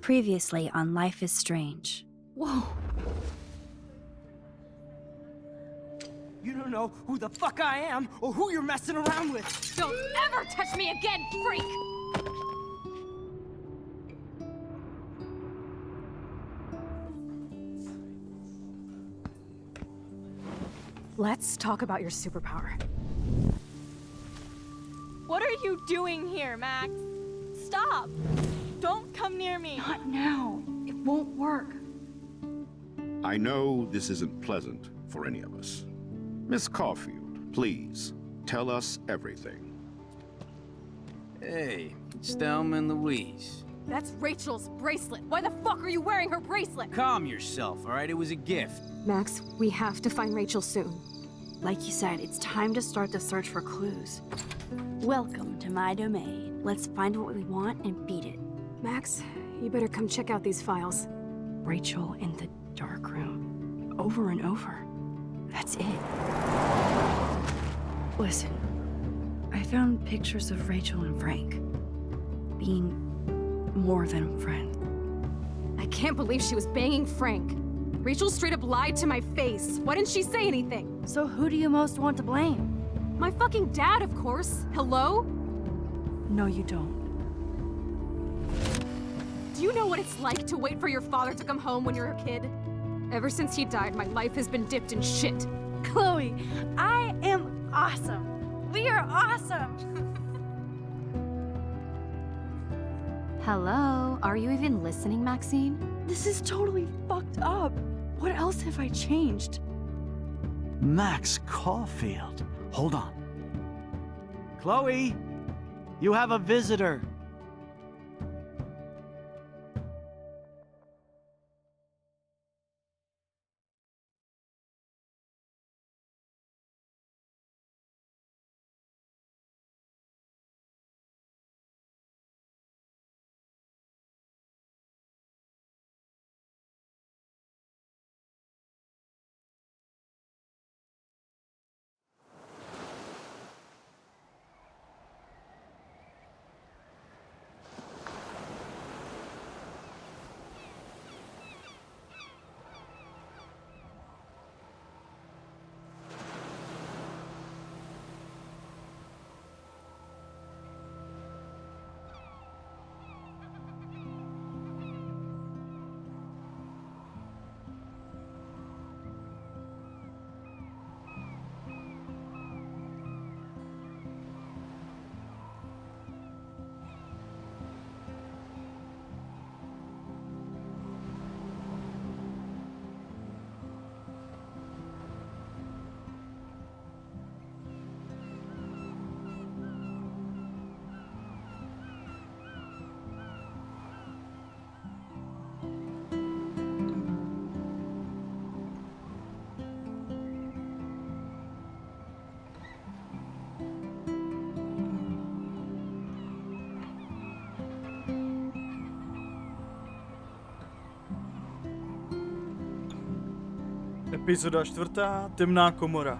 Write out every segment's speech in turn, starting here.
Previously on Life is Strange. Whoa. You don't know who the fuck I am or who you're messing around with. Don't ever touch me again, freak! Let's talk about your superpower. What are you doing here, Max? Stop! Don't come near me! Not now. It won't work. I know this isn't pleasant for any of us. Miss Caulfield, please, tell us everything. Hey, it's Thelma and Louise. That's Rachel's bracelet. Why the fuck are you wearing her bracelet? Calm yourself, all right? It was a gift. Max, we have to find Rachel soon. Like you said, it's time to start the search for clues. Welcome to my domain. Let's find what we want and beat it. Max, you better come check out these files. Rachel in the dark room. Over and over. That's it. Listen, I found pictures of Rachel and Frank being more than a friend. I can't believe she was banging Frank. Rachel straight up lied to my face. Why didn't she say anything? So who do you most want to blame? My fucking dad, of course. Hello? No, you don't. Do you know what it's like to wait for your father to come home when you're a kid? Ever since he died, my life has been dipped in shit. Chloe, I am awesome! We are awesome! Hello? Are you even listening, Maxine? This is totally fucked up. What else have I changed? Max Caulfield. Hold on. Chloe, you have a visitor. Epizoda 4. Temná komora.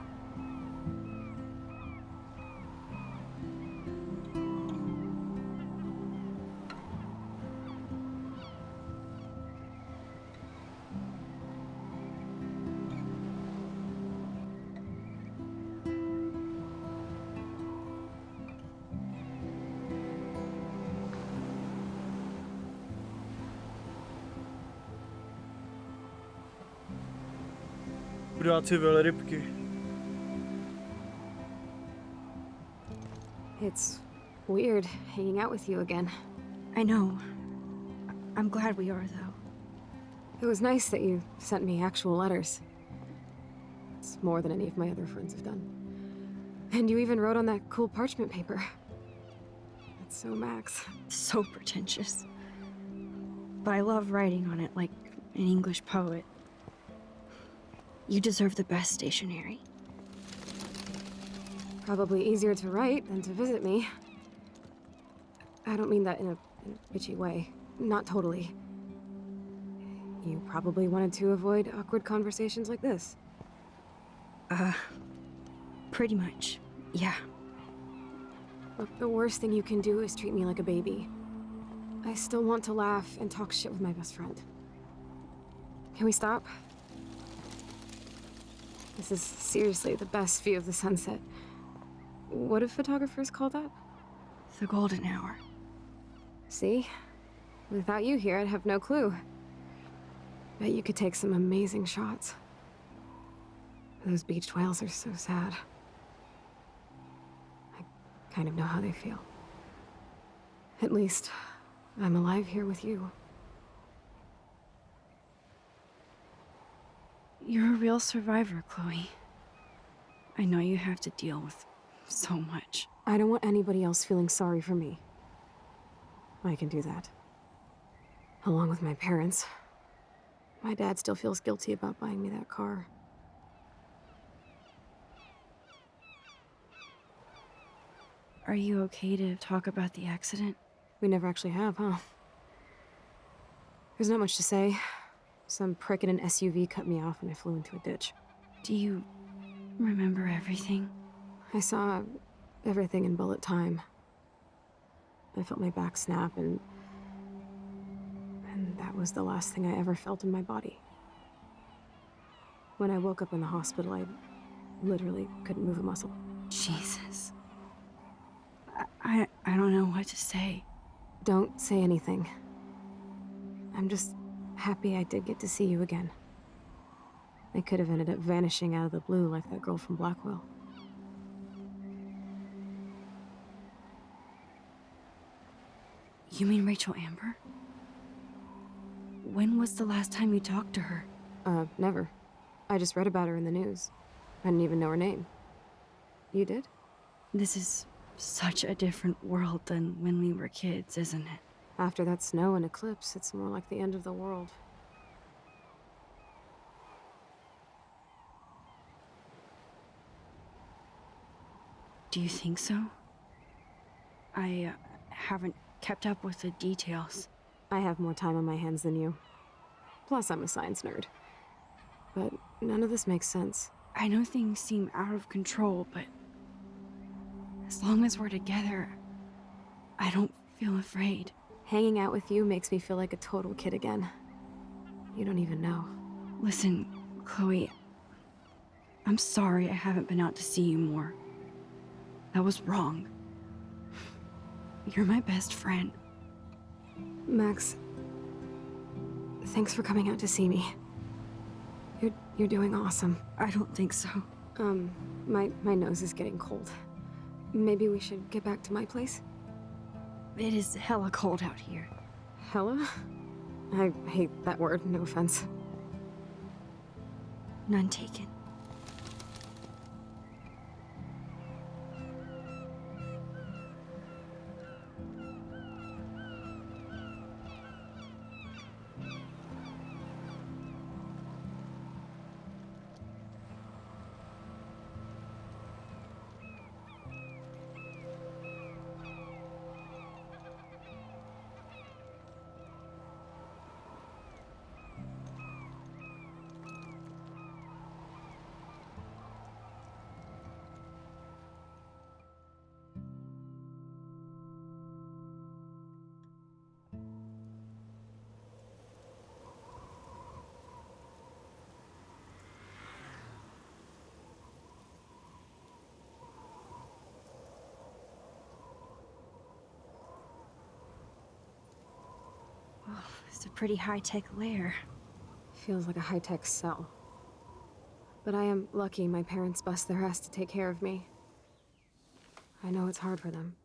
Chudáci velrybky. It's weird hanging out with you again. I know. I'm glad we are, though. It was nice that you sent me actual letters. It's more than any of my other friends have done. And you even wrote on that cool parchment paper. That's so Max. So pretentious. But I love writing on it like an English poet. You deserve the best stationery. Probably easier to write than to visit me. I don't mean that in a bitchy way. Not totally. You probably wanted to avoid awkward conversations like this. Pretty much, yeah. Look, the worst thing you can do is treat me like a baby. I still want to laugh and talk shit with my best friend. Can we stop? This is seriously the best view of the sunset. What do photographers call that? The golden hour. See? Without you here, I'd have no clue. Bet you could take some amazing shots. Those beached whales are so sad. I kind of know how they feel. At least, I'm alive here with you. You're a real survivor, Chloe. I know you have to deal with so much. I don't want anybody else feeling sorry for me. I can do that. Along with my parents. My dad still feels guilty about buying me that car. Are you okay to talk about the accident? We never actually have, huh? There's not much to say. Some prick in an SUV cut me off and I flew into a ditch. Do you remember everything? I saw everything in bullet time. I felt my back snap and that was the last thing I ever felt in my body. When I woke up in the hospital, I literally couldn't move a muscle. Jesus. I don't know what to say. Don't say anything. I'm just happy I did get to see you again. I could have ended up vanishing out of the blue like that girl from Blackwell. You mean Rachel Amber? When was the last time you talked to her? Never. I just read about her in the news. I didn't even know her name. You did? This is such a different world than when we were kids, isn't it? After that snow and eclipse, it's more like the end of the world. Do you think so? I haven't kept up with the details. I have more time on my hands than you. Plus, I'm a science nerd. But none of this makes sense. I know things seem out of control, but as long as we're together, I don't feel afraid. Hanging out with you makes me feel like a total kid again. You don't even know. Listen, Chloe, I'm sorry I haven't been out to see you more. That was wrong. You're my best friend. Max, thanks for coming out to see me. You're doing awesome. I don't think so. My nose is getting cold. Maybe we should get back to my place? It is hella cold out here. Hella? I hate that word, no offense. None taken. Oh, it's a pretty high-tech lair. Feels like a high-tech cell. But I am lucky my parents bust their ass to take care of me. I know it's hard for them.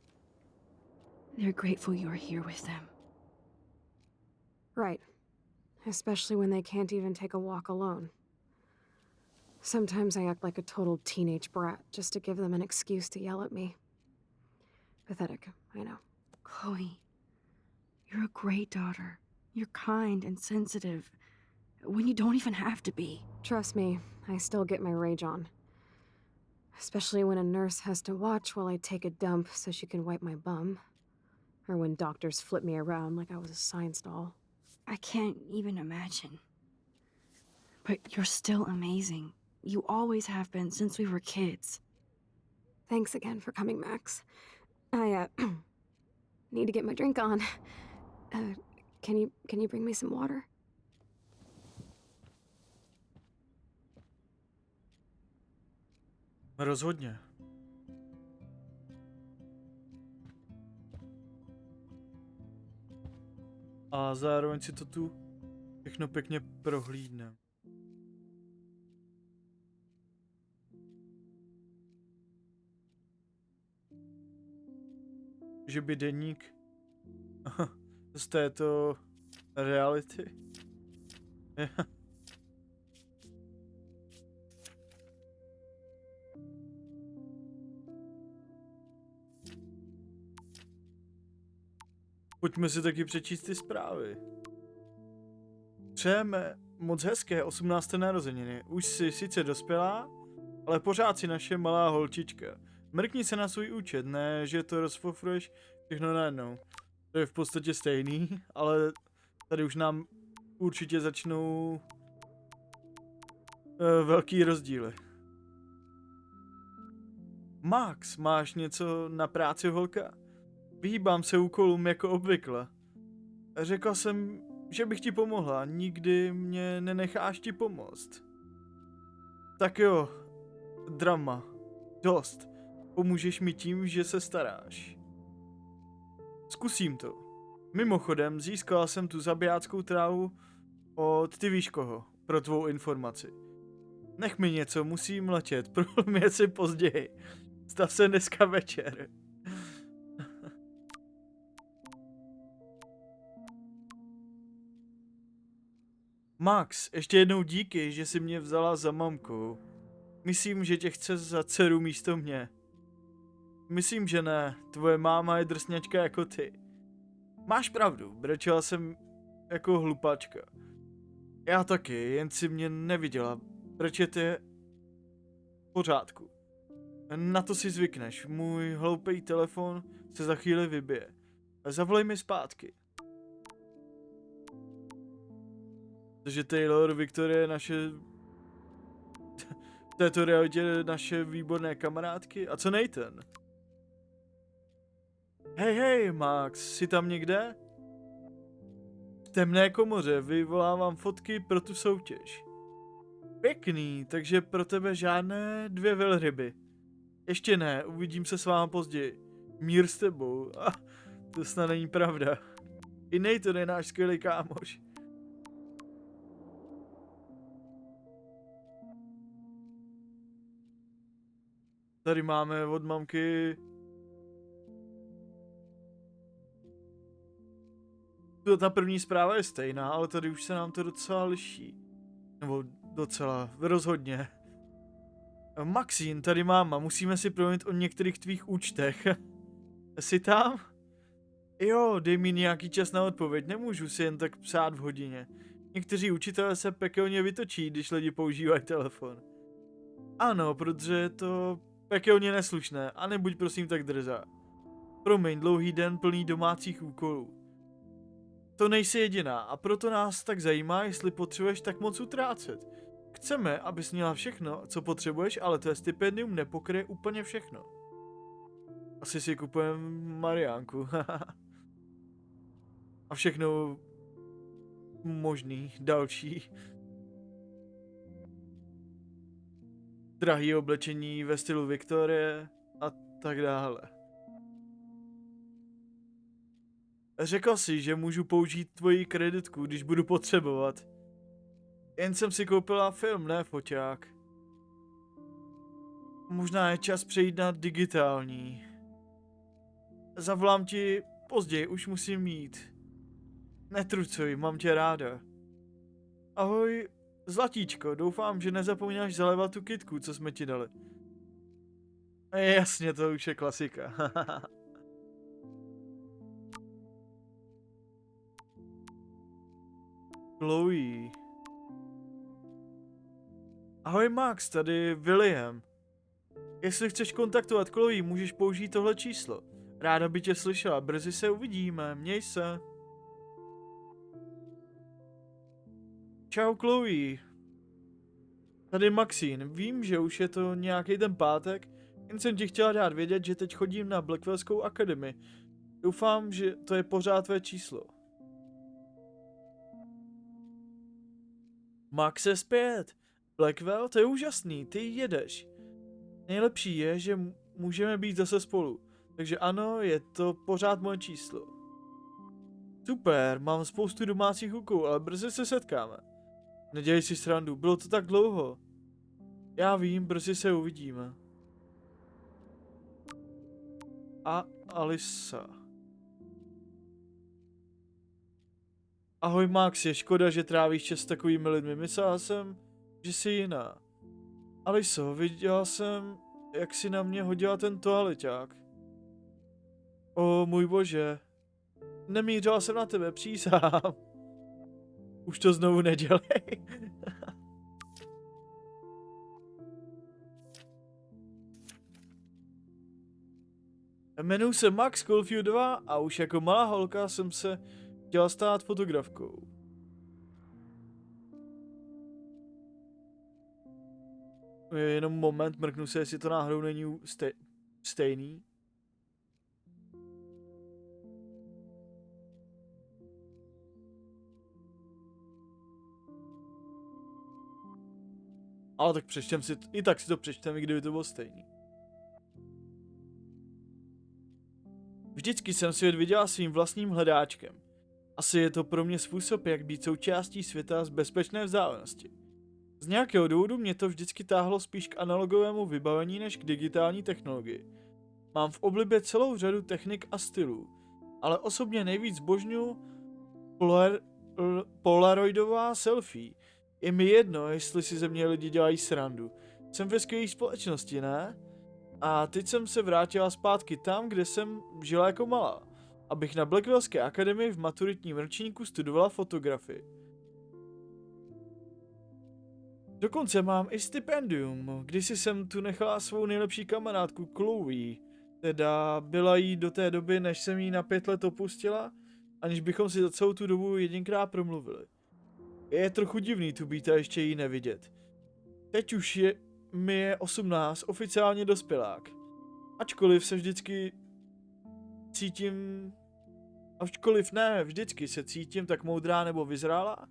They're grateful you're here with them. Right. Especially when they can't even take a walk alone. Sometimes I act like a total teenage brat just to give them an excuse to yell at me. Pathetic, I know. Chloe, you're a great daughter. You're kind and sensitive when you don't even have to be. Trust me, I still get my rage on. Especially when a nurse has to watch while I take a dump so she can wipe my bum. Or when doctors flip me around like I was a science doll. I can't even imagine. But you're still amazing. You always have been since we were kids. Thanks again for coming, Max. I, need to get my drink on. Can you bring me some water? Rozhodně. A zároveň si to tu všechno pěkně prohlídne. Že by deník z této reality. Pojďme si taky přečíst ty zprávy. Přejeme moc hezké 18. narozeniny. Už jsi sice dospělá, ale pořád si naše malá holčička. Mrkni se na svůj účet, ne, že to rozfofruješ všechno najednou. To je v podstatě stejný, ale tady už nám určitě začnou velký rozdíly. Max, máš něco na práci, holka? Vyhýbám se úkolům jako obvykle. Řekla jsem, že bych ti pomohla, nikdy mě nenecháš ti pomoct. Tak jo, drama, dost. Pomůžeš mi tím, že se staráš. Zkusím to. Mimochodem, získala jsem tu zabijáckou trávu od ty víš koho, pro tvou informaci. Nech mi něco, musím letět, promluvíme si později. Stav se dneska večer. Max, ještě jednou díky, že jsi mě vzala za mamku. Myslím, že tě chce za dceru místo mě. Myslím, že ne, tvoje máma je drsňačka jako ty. Máš pravdu, brečela jsem jako hlupačka. Já taky, jen si mě neviděla. Brečet je v pořádku. Na to si zvykneš, můj hloupý telefon se za chvíli vybije. Zavolej mi zpátky. Takže Taylor, Viktorie, naše... v této realitě naše výborné kamarádky. A co Nathan? Hej, Max, jsi tam někde? V temné komoře vyvolávám fotky pro tu soutěž. Pěkný, takže pro tebe žádné 2 velryby. Ještě ne, uvidím se s váma později. Mír s tebou. To snad není pravda. I Nathan je náš skvělý kámoš. Tady máme od mamky... Ta první zpráva je stejná, ale tady už se nám to docela liší. Nebo docela, rozhodně. Maxín, tady máma, musíme si promluvit o některých tvých účtech. Jsi tam? Jo, dej mi nějaký čas na odpověď, nemůžu si jen tak psát v hodině. Někteří učitelé se pekelně vytočí, když lidi používají telefon. Ano, protože je to pekelně neslušné, a nebuď prosím tak drzá. Promiň, dlouhý den plný domácích úkolů. To nejsi jediná a proto nás tak zajímá, jestli potřebuješ tak moc utrácet. Chceme, abys měla všechno, co potřebuješ, ale tvé stipendium nepokryje úplně všechno. Asi si kupujeme Mariánku. A všechno možný, další. Drahý oblečení ve stylu Viktorie a tak dále. Řekl si, že můžu použít tvoji kreditku, když budu potřebovat. Jen jsem si koupila film, ne foťák. Možná je čas přejít na digitální. Zavolám ti později, už musím jít. Netrucuj, mám tě ráda. Ahoj, zlatíčko, doufám, že nezapomínáš zalévat tu kytku, co jsme ti dali. Jasně, to už je klasika. Chloe. Ahoj Max, tady William. Jestli chceš kontaktovat Chloe, můžeš použít tohle číslo. Ráda by tě slyšela, brzy se uvidíme, měj se. Čau Chloe. Tady Maxín, vím, že už je to nějaký ten pátek, jen jsem ti chtěla dát vědět, že teď chodím na Blackwellskou akademii. Doufám, že to je pořád tvé číslo. Max je zpět. Blackwell, to je úžasný, ty jedeš. Nejlepší je, že můžeme být zase spolu. Takže ano, je to pořád moje číslo. Super, mám spoustu domácích úkolů, ale brzy se setkáme. Nedělej si srandu, bylo to tak dlouho. Já vím, brzy se uvidíme. A Alisa. Ahoj Max, je škoda, že trávíš čas s takovými lidmi. Myslela jsem, že jsi jiná. Aliso, viděla jsem, jak si na mě hodila ten toaleťák. O můj bože. Nemířila jsem na tebe, přísahám. Už to znovu nedělej. Jmenuji se Max Caulfield 2 a už jako malá holka jsem se chtěla stát fotografkou. Jenom moment, mrknu se, jestli to náhodou není stejný. Ale tak přečtem si, i tak si to přečtem, i kdyby to bylo stejný. Vždycky jsem svět viděla svým vlastním hledáčkem. Asi je to pro mě způsob, jak být součástí světa z bezpečné vzdálenosti. Z nějakého důvodu mě to vždycky táhlo spíš k analogovému vybavení než k digitální technologii. Mám v oblibě celou řadu technik a stylů, ale osobně nejvíc zbožňuji polaroidová selfie. Je mi jedno, jestli si ze mě lidi dělají srandu. Jsem ve skvělé společnosti, ne? A teď jsem se vrátila zpátky tam, kde jsem žila jako malá, abych na Blackwellské akademii v maturitním ročníku studovala fotografii. Dokonce mám i stipendium, kdysi jsem tu nechala svou nejlepší kamarádku Chloe, teda byla jí do té doby, než jsem jí na 5 let opustila, aniž bychom si za celou tu dobu jedinkrát promluvili. Je trochu divný tu být a ještě jí nevidět. Teď už mi je 18, oficiálně dospělák. Ačkoliv vždycky se cítím tak moudrá nebo vyzrála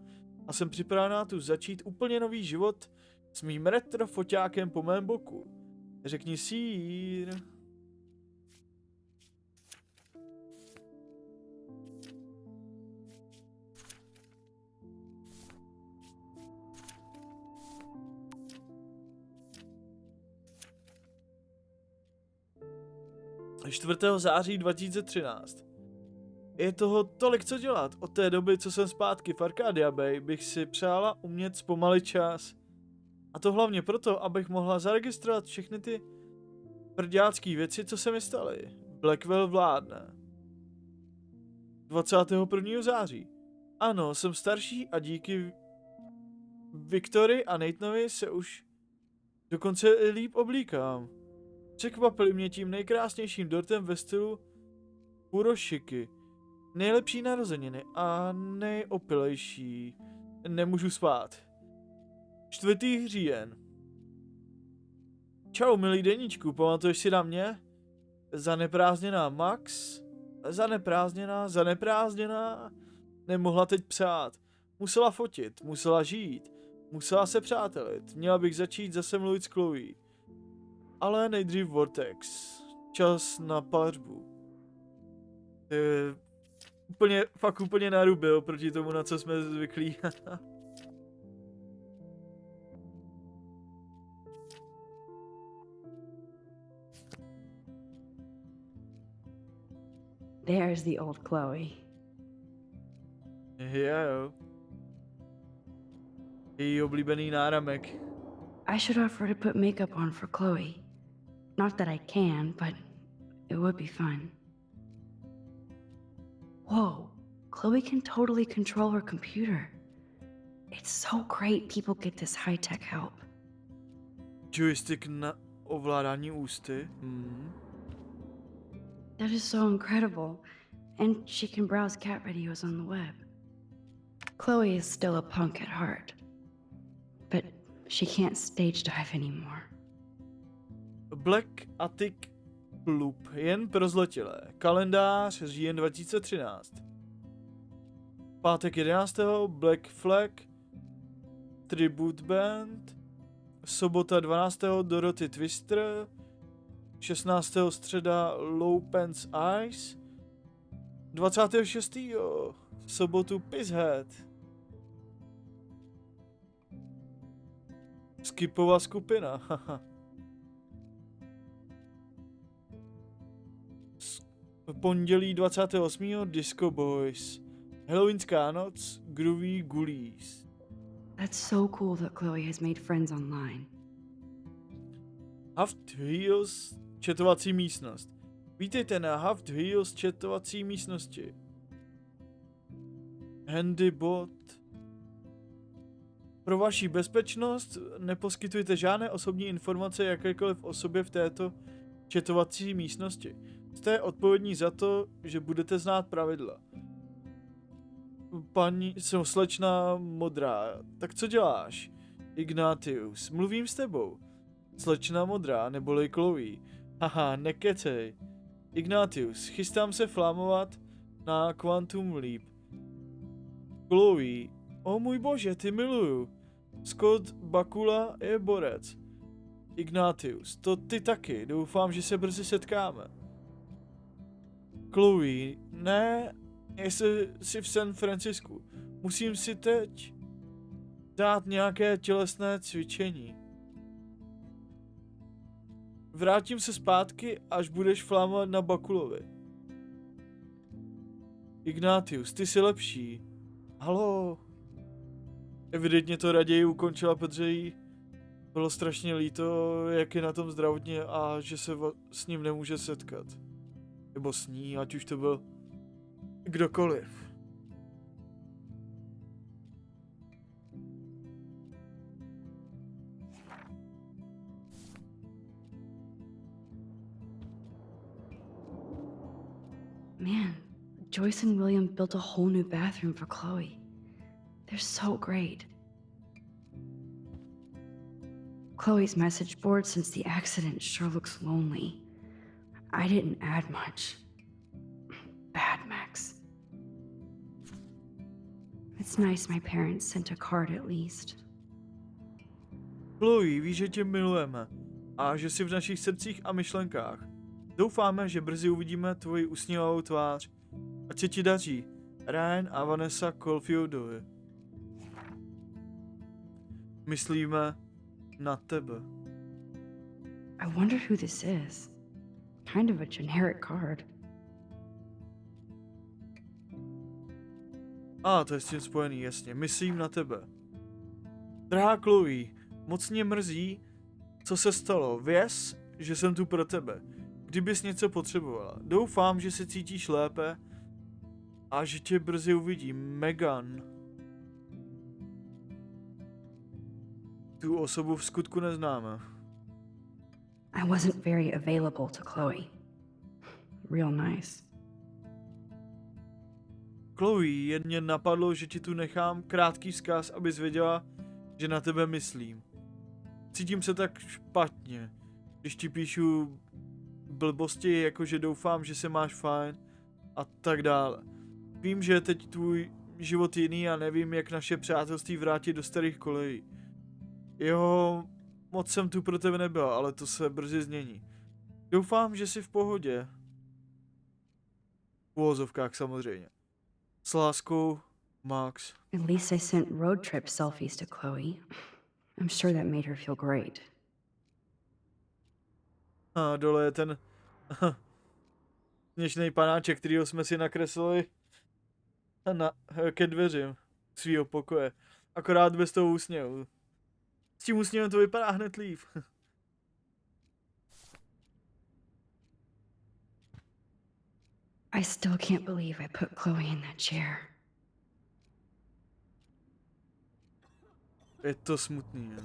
a jsem připravená tu začít úplně nový život s mým retro foťákem po mém boku. Řekni sír. Je 4. září 2013. Je toho tolik co dělat. Od té doby, co jsem zpátky v Arcadia Bay, bych si přála umět zpomalit čas. A to hlavně proto, abych mohla zaregistrovat všechny ty prďácký věci, co se mi staly. Blackwell vládne. 21. září. Ano, jsem starší a díky Viktory a Nathanovi se už dokonce líp oblíkám. Překvapili mě tím nejkrásnějším dortem ve stylu Kuroshiky. Nejlepší narozeniny a nejopilejší. Nemůžu spát. 4. říjen. Čau, milý deníčku, pamatuješ si na mě? Zaneprázdněná Max? Zaneprázdněná? Nemohla teď psát. Musela fotit, musela žít, musela se přátelit. Měla bych začít zase mluvit s Chloe. Ale nejdřív Vortex. Čas na pařbu. Fakt úplně narubil proti tomu, na co jsme zvyklí. There's the old Chloe. Jo. Její oblíbený náramek. I should offer to put makeup on for Chloe. Not that I can, but it would be fun. Whoa, Chloe can totally control her computer. It's so great people get this high-tech help. Joystick na ovládání ústy. That is so incredible. And she can browse cat videos on the web. Chloe is still a punk at heart. But she can't stage dive anymore. Black Attic Club, jen pro zletilé. Kalendář říjen 2013. Pátek 11. Black Flag. Tribute Band, sobota 12. Dorothy Twister, 16. středa Low Pants Eyes, 26. sobotu Pisshead, Skipová skupina, haha. Pondělí 28. Disco Boys, Halloweenská noc Groovy Ghoulies. That's so cool that Chloe has made friends online. Haft Heels četovací místnost. Vítejte na Haft Heels četovací místnosti. Handybot. Pro vaši bezpečnost neposkytujte žádné osobní informace jakékoliv osobě v této četovací místnosti. Jste odpovědní za to, že budete znát pravidla. Paní, jsem slečna modrá, tak co děláš? Ignatius, mluvím s tebou. Slečna modrá, neboli Chloe. Haha, nekecej. Ignatius, chystám se flámovat na Quantum Leap. Chloe, o můj bože, ty miluju. Scott Bakula je borec. Ignatius, to ty taky, doufám, že se brzy setkáme. Chloe, ne, jestli jsi v San Francisku. Musím si teď dát nějaké tělesné cvičení. Vrátím se zpátky, až budeš flámovat na Bakulovi. Ignatius, ty jsi lepší. Haló. Evidentně to raději ukončila, protože jí bylo strašně líto, jak je na tom zdravotně a že se s ním nemůže setkat. Nebo s ní, ať už to byl kdokoliv. Man, Joyce and William built a whole new bathroom for Chloe. They're so great. Chloe's message board since the accident sure looks lonely. I didn't add much. Bad, Max. It's nice my parents sent a card at least. Chloe, víš, že tě milujeme a že jsi v našich srdcích a myšlenkách. Doufáme, že brzy uvidíme tvoji usměvavou tvář. Ať se ti daří. Ryan a Vanessa Caulfieldovi. Myslíme na tebe. I wonder who this is. Kind of a generic card. To je s tím spojený, jasně. Myslím na tebe. Drahá Chloe, moc mě mrzí, co se stalo. Věz, že jsem tu pro tebe. Kdybys něco potřebovala. Doufám, že se cítíš lépe a že tě brzy uvidím. Megan. Tu osobu v skutku neznáme. I wasn't very available to Chloe. Real nice. Chloe, jen mě napadlo, že ti tu nechám krátký vzkaz, abys věděla, že na tebe myslím. Cítím se tak špatně, když ti píšu blbosti, jakože doufám, že se máš fajn a tak dále. Vím, že je teď tvůj život jiný a nevím, jak naše přátelství vrátit do starých kolejí. Jo, moc jsem tu pro tebe nebyl, ale to se brzy změní. Doufám, že jsi v pohodě. V uvozovkách samozřejmě. S láskou, Max. At least I sent road trip selfies to Chloe. I'm sure that made her feel great. A dole je ten sněžnej panáček, kterýho jsme si nakreslili ke dveřím svýho pokoje. Akorát bez toho úsměvu. S tím úsměvem to vypadá hned líp. I still can't believe I put Chloe in that chair. Je to smutný, ne?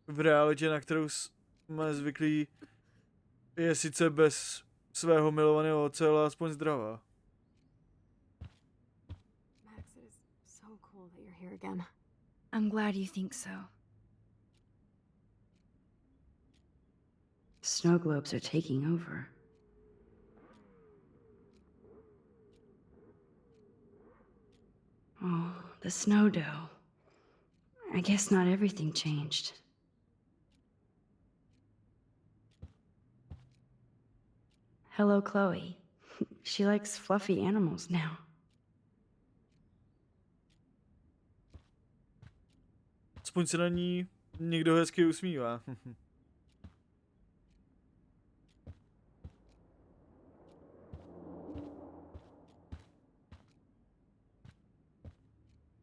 V realitě, na kterou jsme zvyklí, je sice bez svého milovaného otce, ale aspoň zdravá. Max, it is so cool that you're here again. I'm glad you think so. Snow globes are taking over. the snow dough. I guess not everything changed. Hello, Chloe. She likes fluffy animals now. Aspoň se na ní někdo hezky usmívá.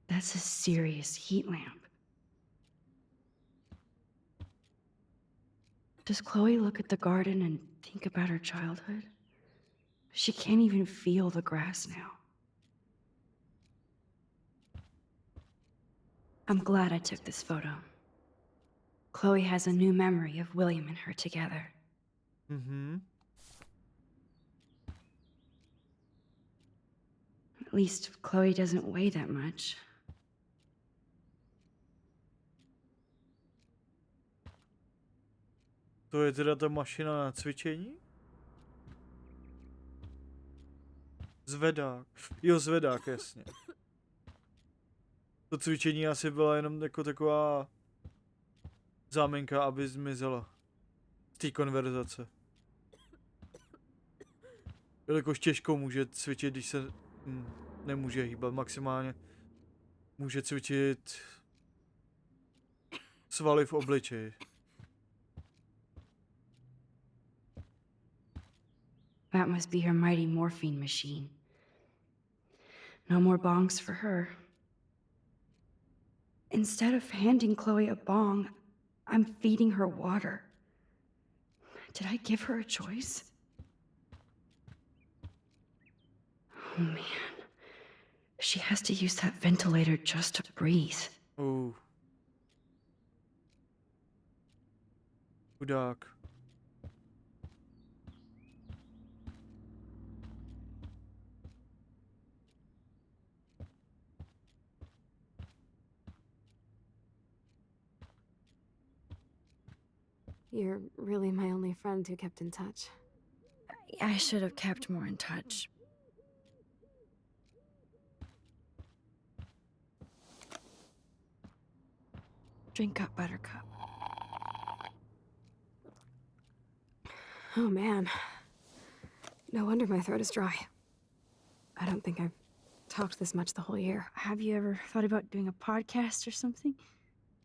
That's a serious heat lamp. Does Chloe look at the garden and think about her childhood? She can't even feel the grass now. I'm glad I took this photo. Chloe has a new memory of William and her together. Mhm. At least Chloe doesn't weigh that much. To je teda ta mašina na cvičení? Zvedák. Jo, zvedák, jasně. To cvičení asi byla jenom jako taková záminka, aby zmizela z té konverzace. Jelikož těžko může cvičit, když se nemůže hýbat maximálně. Může cvičit svaly v obličeji. That must be her mighty morphine machine. No more bongs for her. Instead of handing Chloe a bong, I'm feeding her water. Did I give her a choice? Oh man. She has to use that ventilator just to breathe. Oh. Chudák. You're really my only friend who kept in touch. I should have kept more in touch. Drink up, Buttercup. Oh man. No wonder my throat is dry. I don't think I've talked this much the whole year. Have you ever thought about doing a podcast or something?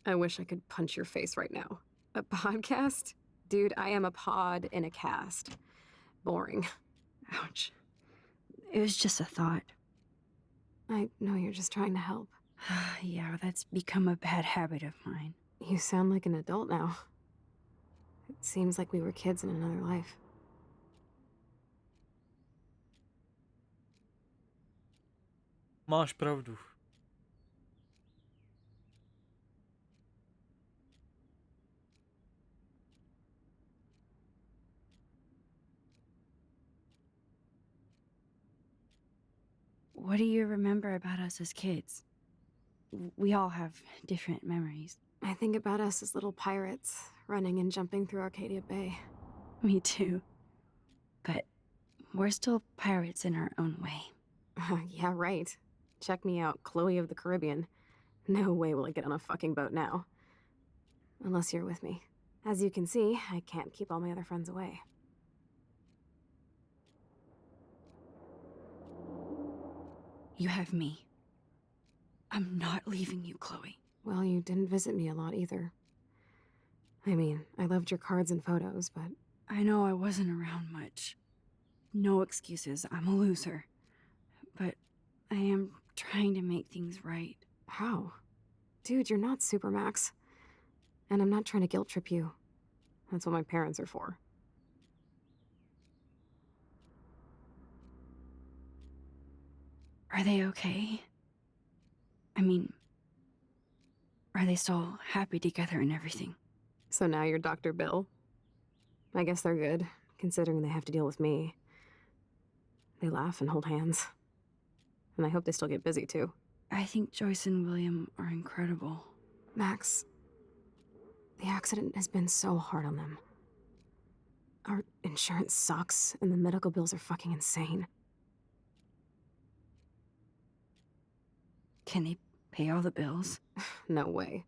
I wish I could punch your face right now. A podcast? Dude, I am a pod in a cast. Boring. Ouch. It was just a thought. I know you're just trying to help. Yeah, that's become a bad habit of mine. You sound like an adult now. It seems like we were kids in another life. Máš pravdu. What do you remember about us as kids? We all have different memories. I think about us as little pirates, running and jumping through Arcadia Bay. Me too. But we're still pirates in our own way. Yeah, right. Check me out, Chloe of the Caribbean. No way will I get on a fucking boat now. Unless you're with me. As you can see, I can't keep all my other friends away. You have me. I'm not leaving you, Chloe. Well, you didn't visit me a lot either. I mean, I loved your cards and photos, but... I know I wasn't around much. No excuses, I'm a loser. But I am trying to make things right. How? Dude, you're not Supermax. And I'm not trying to guilt trip you. That's what my parents are for. Are they okay? I mean, are they still happy together and everything? So now you're Dr. Bill? I guess they're good, considering they have to deal with me. They laugh and hold hands. And I hope they still get busy, too. I think Joyce and William are incredible. Max, the accident has been so hard on them. Our insurance sucks, and the medical bills are fucking insane. Can they pay all the bills. No way.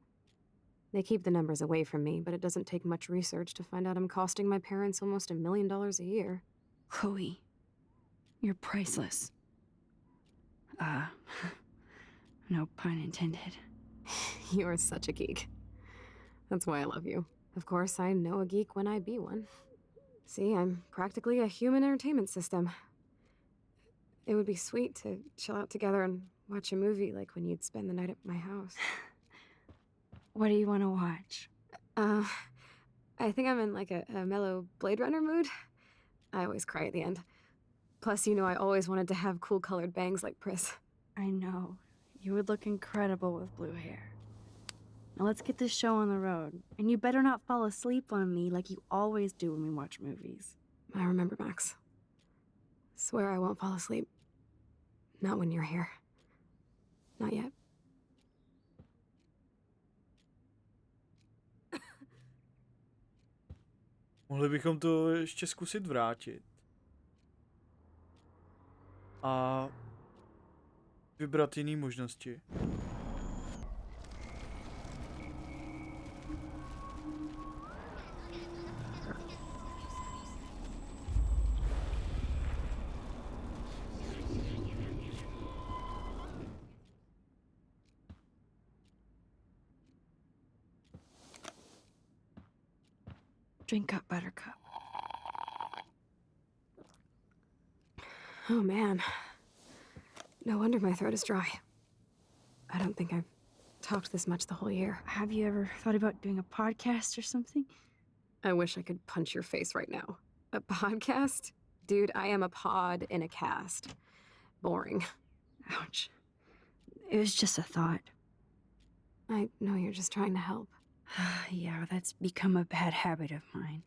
They keep the numbers away from me, but it doesn't take much research to find out I'm costing my parents almost $1 million a year. Chloe, you're priceless. No pun intended. You are such a geek. That's why I love you. Of course, I know a geek when I be one. See, I'm practically a human entertainment system. It would be sweet to chill out together and watch a movie like when you'd spend the night at my house. What do you want to watch? I think I'm in like a mellow Blade Runner mood. I always cry at the end. Plus, you know I always wanted to have cool colored bangs like Pris. I know. You would look incredible with blue hair. Now let's get this show on the road. And you better not fall asleep on me like you always do when we watch movies. I remember, Max. Swear I won't fall asleep. Not when you're here. Not yet. Mohli bychom to ještě zkusit vrátit. A vybrat jiné možnosti. Drink up, Buttercup. Oh man. No wonder my throat is dry. I don't think I've talked this much the whole year. Have you ever thought about doing a podcast or something? I wish I could punch your face right now. A podcast? Dude, I am a pod in a cast. Boring. Ouch. It was just a thought. I know you're just trying to help. Yeah, that's become a bad habit of mine.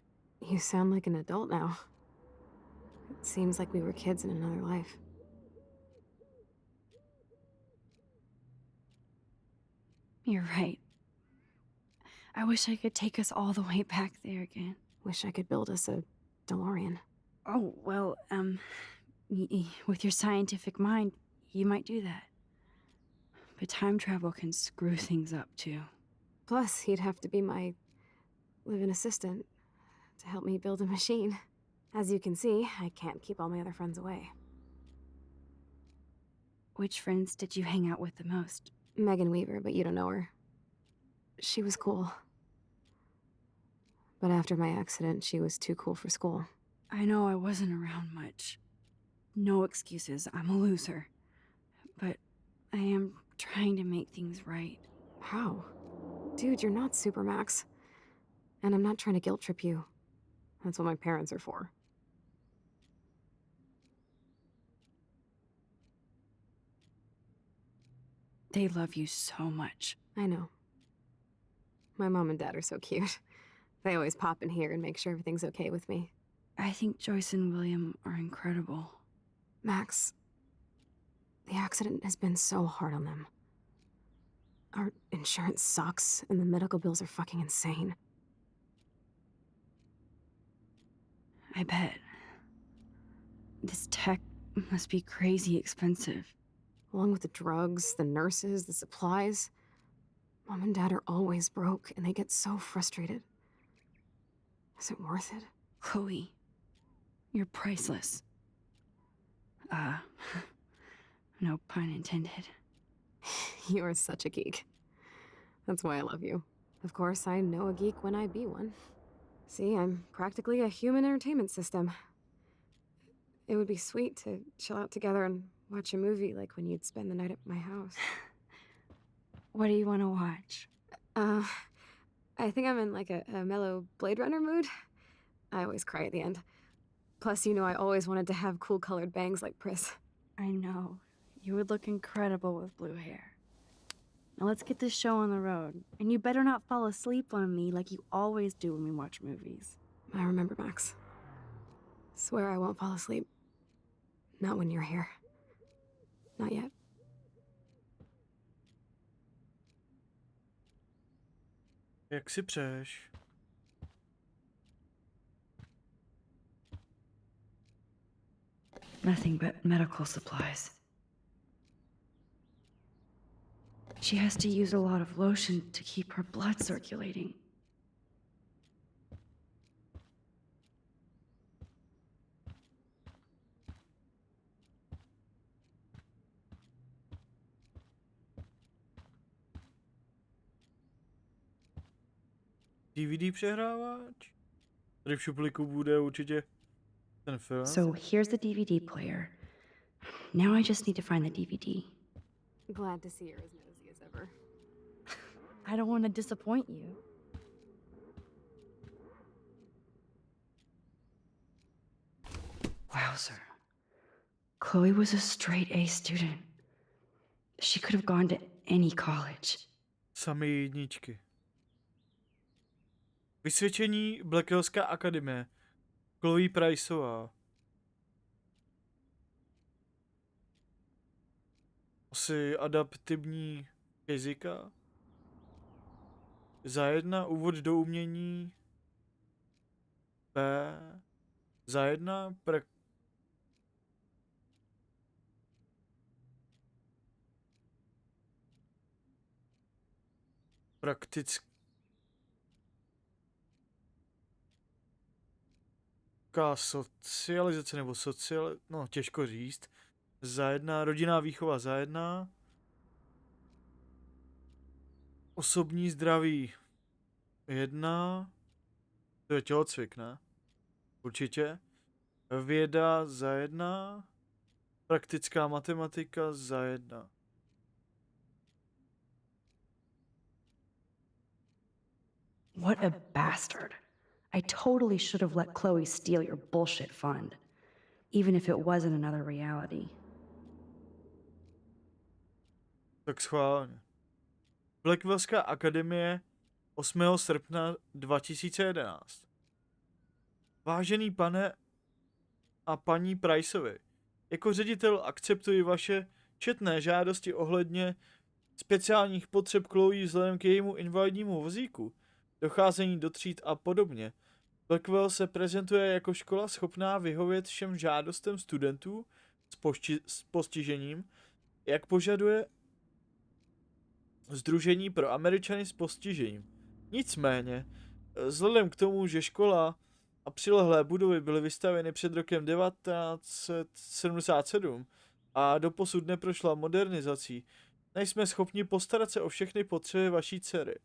You sound like an adult now. It seems like we were kids in another life. You're right. I wish I could take us all the way back there again. Wish I could build us a DeLorean. Oh, well, with your scientific mind, you might do that. But time travel can screw things up, too. Plus, he'd have to be my live-in assistant to help me build a machine. As you can see, I can't keep all my other friends away. Which friends did you hang out with the most? Megan Weaver, but you don't know her. She was cool. But after my accident, she was too cool for school. I know I wasn't around much. No excuses, I'm a loser. But I am trying to make things right. How? Dude, you're not Supermax. And I'm not trying to guilt trip you. That's what my parents are for. They love you so much. I know. My mom and dad are so cute. They always pop in here and make sure everything's okay with me. I think Joyce and William are incredible. Max, the accident has been so hard on them. Our insurance sucks, and the medical bills are fucking insane. I bet. This tech must be crazy expensive. Along with the drugs, the nurses, the supplies. Mom and Dad are always broke, and they get so frustrated. Is it worth it? Chloe, you're priceless. No pun intended. You are such a geek. That's why I love you. Of course, I know a geek when I be one. See, I'm practically a human entertainment system. It would be sweet to chill out together and watch a movie like when you'd spend the night at my house. What do you want to watch? I think I'm in like a mellow Blade Runner mood. I always cry at the end. Plus, you know I always wanted to have cool colored bangs like Pris. I know. You would look incredible with blue hair. Now let's get this show on the road. And you better not fall asleep on me like you always do when we watch movies. I remember, Max. Swear I won't fall asleep. Not when you're here. Not yet. Jak si přeješ? Nothing but medical supplies. She has to use a lot of lotion to keep her blood circulating. DVD přehrávač? Tady v šuplíku bude určitě ten film. So here's the DVD player. Now I just need to find the DVD. Glad to see you're as nosy as ever. I don't want to disappoint you. Wow, sir. Chloe was a straight A student. She could have gone to any college. Samé jedničky. Vysvědčení Blackwellská akademie. Chloe Priceová. Asi adaptivní fyzika. Za 1 úvod do umění. B. Za 1 praktická socializace nebo no těžko říct. Za 1 rodinná výchova za 1. Osobní zdraví 1. To je tělocvik, ne? Určitě. Věda za 1. Praktická matematika za 1. What a bastard. I totally should have let Chloe steal your bullshit fund, even if it wasn't another reality. Tak schválně. Blackwellská akademie 8. srpna 2011. Vážený pane a paní Priceovi, jako ředitel akceptuji vaše četné žádosti ohledně speciálních potřeb Chloe vzhledem k jejímu invalidnímu vozíku, docházení do tříd a podobně. Blackwell se prezentuje jako škola schopná vyhovět všem žádostem studentů s postižením, jak požaduje Sdružení pro Američany s postižením. Nicméně, vzhledem k tomu, že škola a přilehlé budovy byly vystavěny před rokem 1977 a doposud neprošla modernizací, nejsme schopni postarat se o všechny potřeby vaší dcery.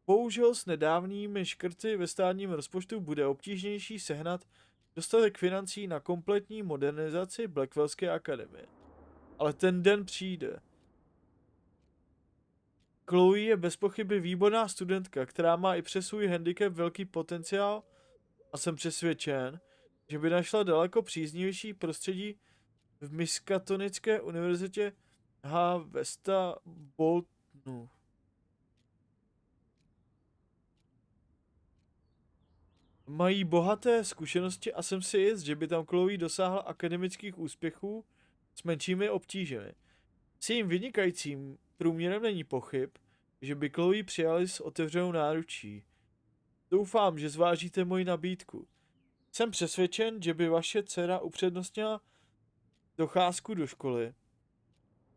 Bohužel s nedávnými škrty ve státním rozpočtu bude obtížnější sehnat dostatek financí na kompletní modernizaci Blackwellské akademie. Ale ten den přijde. Chloe je bez pochyby výborná studentka, která má i přes svůj handicap velký potenciál a jsem přesvědčen, že by našla daleko příznivější prostředí v Miskatonické univerzitě Westa Boltonu. Mají bohaté zkušenosti a jsem si jist, že by tam Chloe dosáhla akademických úspěchů s menšími obtížemi. S jejím vynikajícím průměrem není pochyb, že by Chloe přijali s otevřenou náručí. Doufám, že zvážíte moji nabídku. Jsem přesvědčen, že by vaše dcera upřednostnila docházku do školy,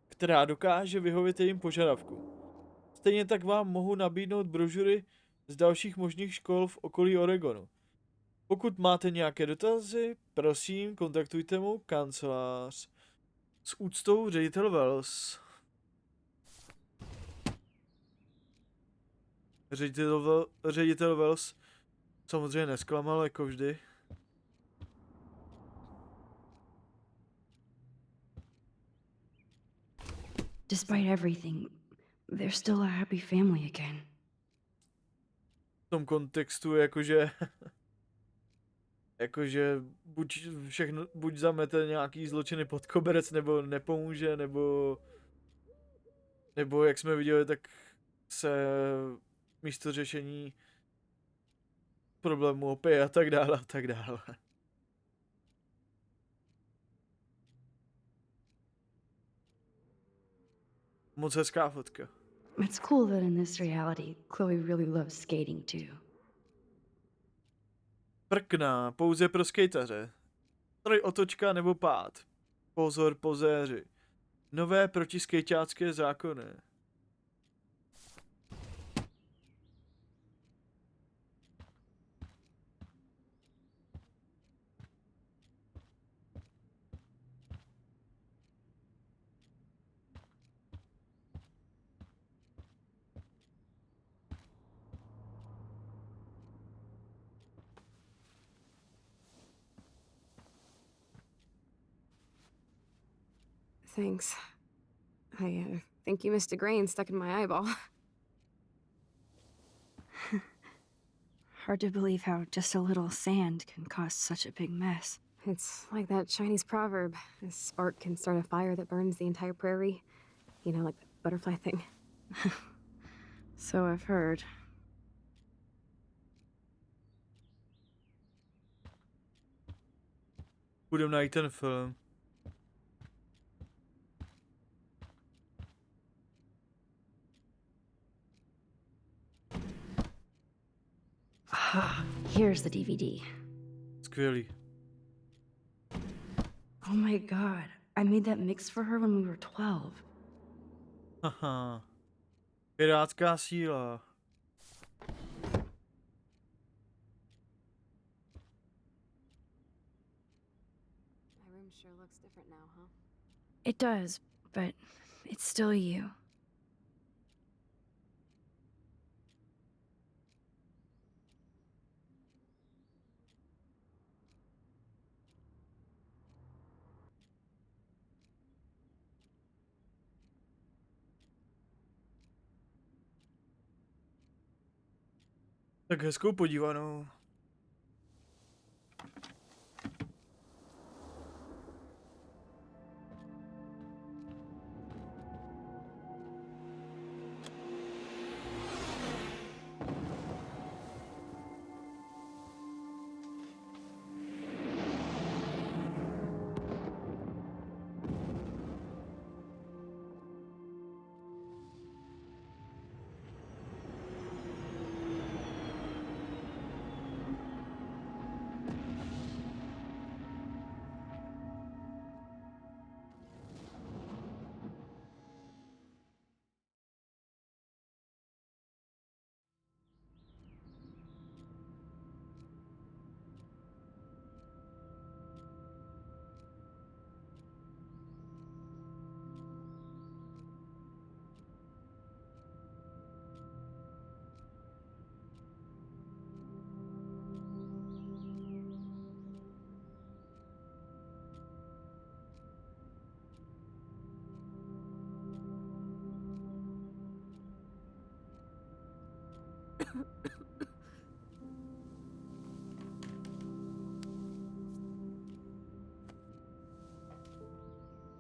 která dokáže vyhovět jejím požadavkům. Stejně tak vám mohu nabídnout brožury z dalších možných škol v okolí Oregonu. Pokud máte nějaké dotazy, prosím, kontaktujte mou kancelář. S úctou ředitel Wells. Ředitel Wells samozřejmě nesklamal, jako vždy. Despite everything, they're still a happy family again. V tom kontextu jakože buď zamete nějaký zločiny pod koberec, nebo nepomůže, nebo jak jsme viděli, tak se místo řešení problému opije a tak dále a tak dále. Moc hezká fotka. It's cool that in this reality, Chloe really loves skating too. Prkna, pouze pro skejtaře. Trojotočka nebo pád. Pozor pozéři. Nové protiskejťácké zákony. Thanks. I think you missed a grain stuck in my eyeball. Hard to believe how just a little sand can cause such a big mess. It's like that Chinese proverb. A spark can start a fire that burns the entire prairie. You know, like the butterfly thing. So I've heard. Budem najít ten film. Ah, here's the DVD. Skvělý. Oh my god, I made that mix for her when we were 12. Haha. Pirátská síla. My room sure looks different now, huh? It does, but it's still you. Tak hezkou podívanou.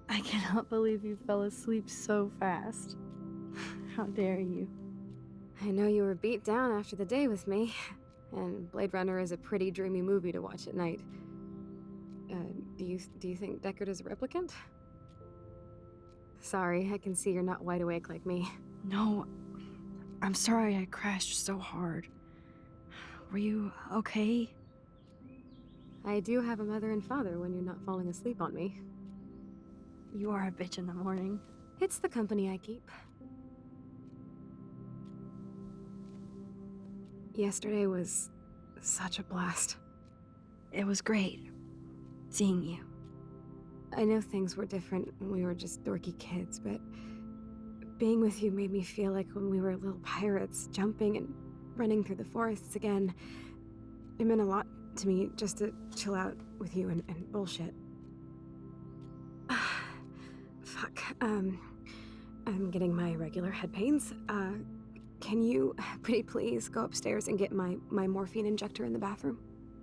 I cannot believe you fell asleep so fast. How dare you? I know you were beat down after the day with me, and Blade Runner is a pretty dreamy movie to watch at night. Do you think Deckard is a replicant? Sorry, I can see you're not wide awake like me. No, I'm sorry I crashed so hard. Were you okay? I do have a mother and father when you're not falling asleep on me. You are a bitch in the morning. It's the company I keep. Yesterday was such a blast. It was great seeing you. I know things were different when we were just dorky kids, but being with you made me feel like when we were little pirates, jumping and running through the forests again. It meant a lot to me just to chill out with you and bullshit. Fuck. I'm getting my regular head pains. Can you, pretty please, go upstairs and get my morphine injector in the bathroom?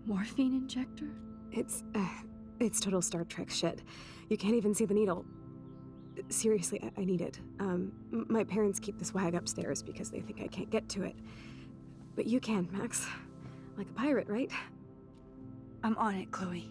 Morphine injector? It's total Star Trek shit. You can't even see the needle. Seriously, I need it. My parents keep the swag upstairs because they think I can't get to it. But you can, Max. Like a pirate, right? I'm on it, Chloe.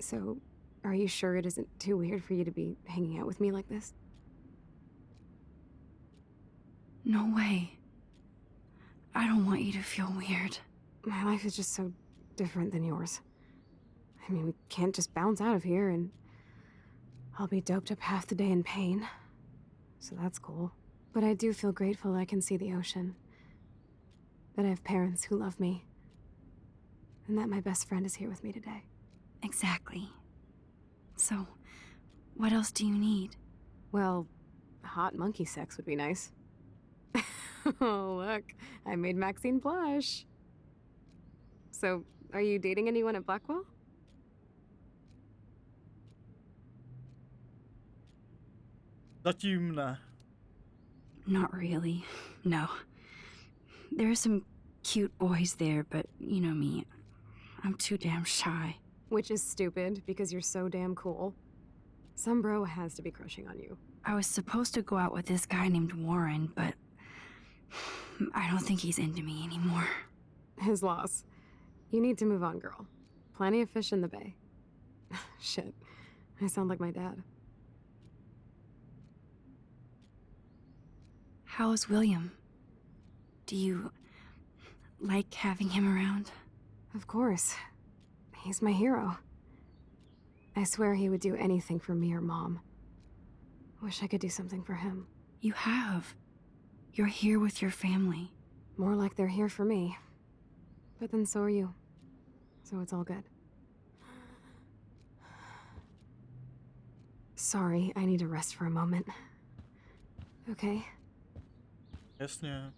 So, are you sure it isn't too weird for you to be hanging out with me like this? No way. I don't want you to feel weird. My life is just so different than yours. I mean, we can't just bounce out of here and I'll be doped up half the day in pain. So that's cool. But I do feel grateful I can see the ocean. That I have parents who love me. and that my best friend is here with me today. Exactly. So, what else do you need? Well, hot monkey sex would be nice. Oh, look, I made Maxine blush. So, are you dating anyone at Blackwell? Zatím ne. Not really. No. There are some cute boys there, but you know me. I'm too damn shy. Which is stupid, because you're so damn cool. Some bro has to be crushing on you. I was supposed to go out with this guy named Warren, but I don't think he's into me anymore. His loss. You need to move on, girl. Plenty of fish in the bay. Shit. I sound like my dad. How's William? Do you like having him around? Of course. He's my hero. I swear he would do anything for me or Mom. Wish I could do something for him. You have. You're here with your family. More like they're here for me. But then so are you. So it's all good. Sorry, I need to rest for a moment. Okay? Jasně.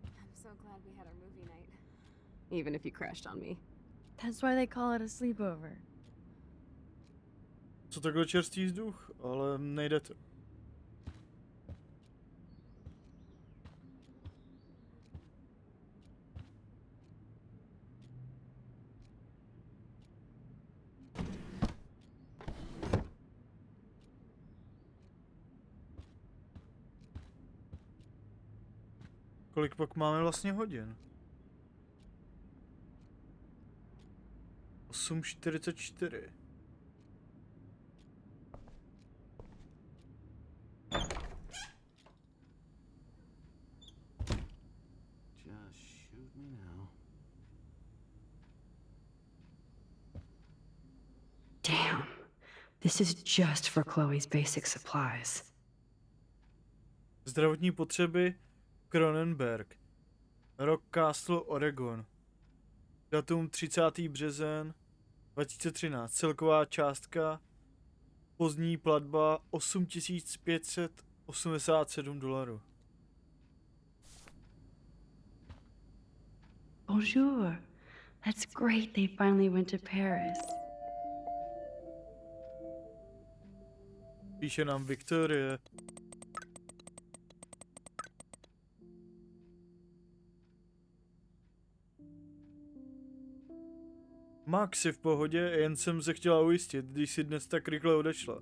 I'm so glad we had our movie night. Even if you crashed on me. That's why they call it a sleepover. Co takhle čerstvý vzduch, ale nejde to. Kolik pak máme vlastně hodin? 8:44. Just shoot me now. Damn. This is just for Chloe's basic supplies. Zdravotní potřeby Cronenberg. Rock Castle, Oregon. Datum 30. březen 2013. Celková částka. Pozdní platba $8,587. Bonjour. That's great they finally went to Paris. Píše nám Viktorie. Max je v pohodě, jen jsem se chtěla ujistit, když si dnes tak rychle odešla.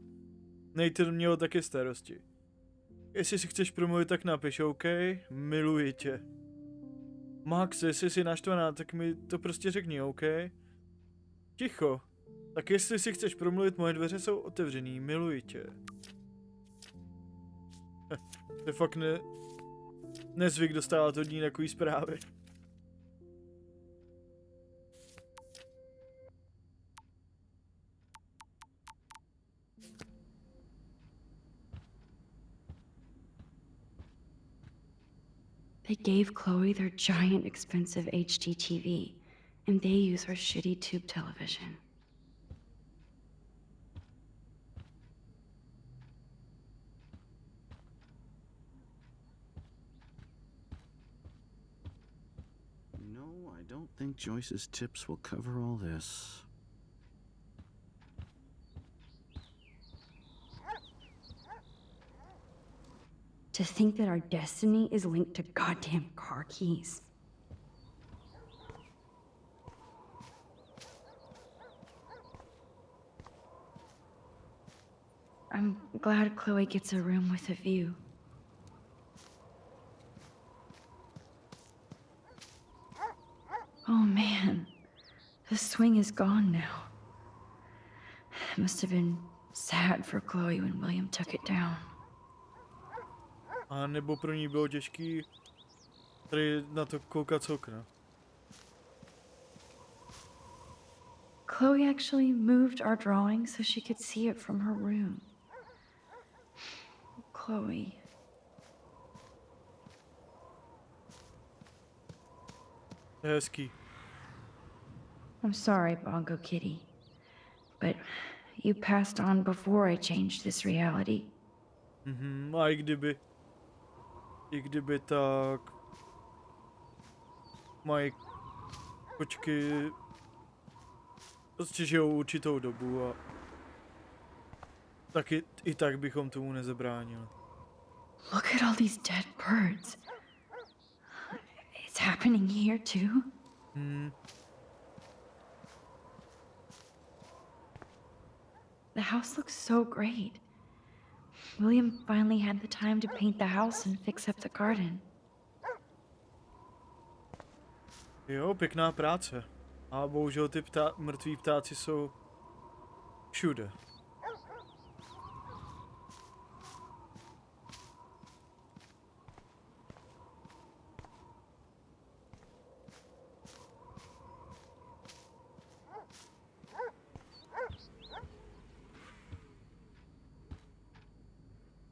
Nathan měl taky starosti. Jestli si chceš promluvit, tak napiš, OK? Miluji tě. Max, jestli jsi naštvaná, tak mi to prostě řekni, OK? Ticho. Tak jestli si chceš promluvit, moje dveře jsou otevřený, miluji tě. To je fakt nezvyk dostávat od ní takový zprávy. They gave Chloe their giant expensive HD TV, and they use her shitty tube television. No, I don't think Joyce's tips will cover all this. To think that our destiny is linked to goddamn car keys. I'm glad Chloe gets a room with a view. Oh man, the swing is gone now. It must have been sad for Chloe when William took it down. A nebo pro ní bylo těžký tady na to koukat z okna. Chloe actually moved our drawing so she could see it from her room. Chloe. To je hezký. I'm sorry, Bongo Kitty, but you passed on before I changed this reality. A i kdyby tak mají kočky prostě žijou určitou dobu a taky i tak bychom tomu nezabránili. Look at all these dead birds. It's happening here too. The house looks so great. William finally had the time to paint the house and fix up the garden. Jo, pěkná práce. A bohužel ty mrtví ptáci jsou všude.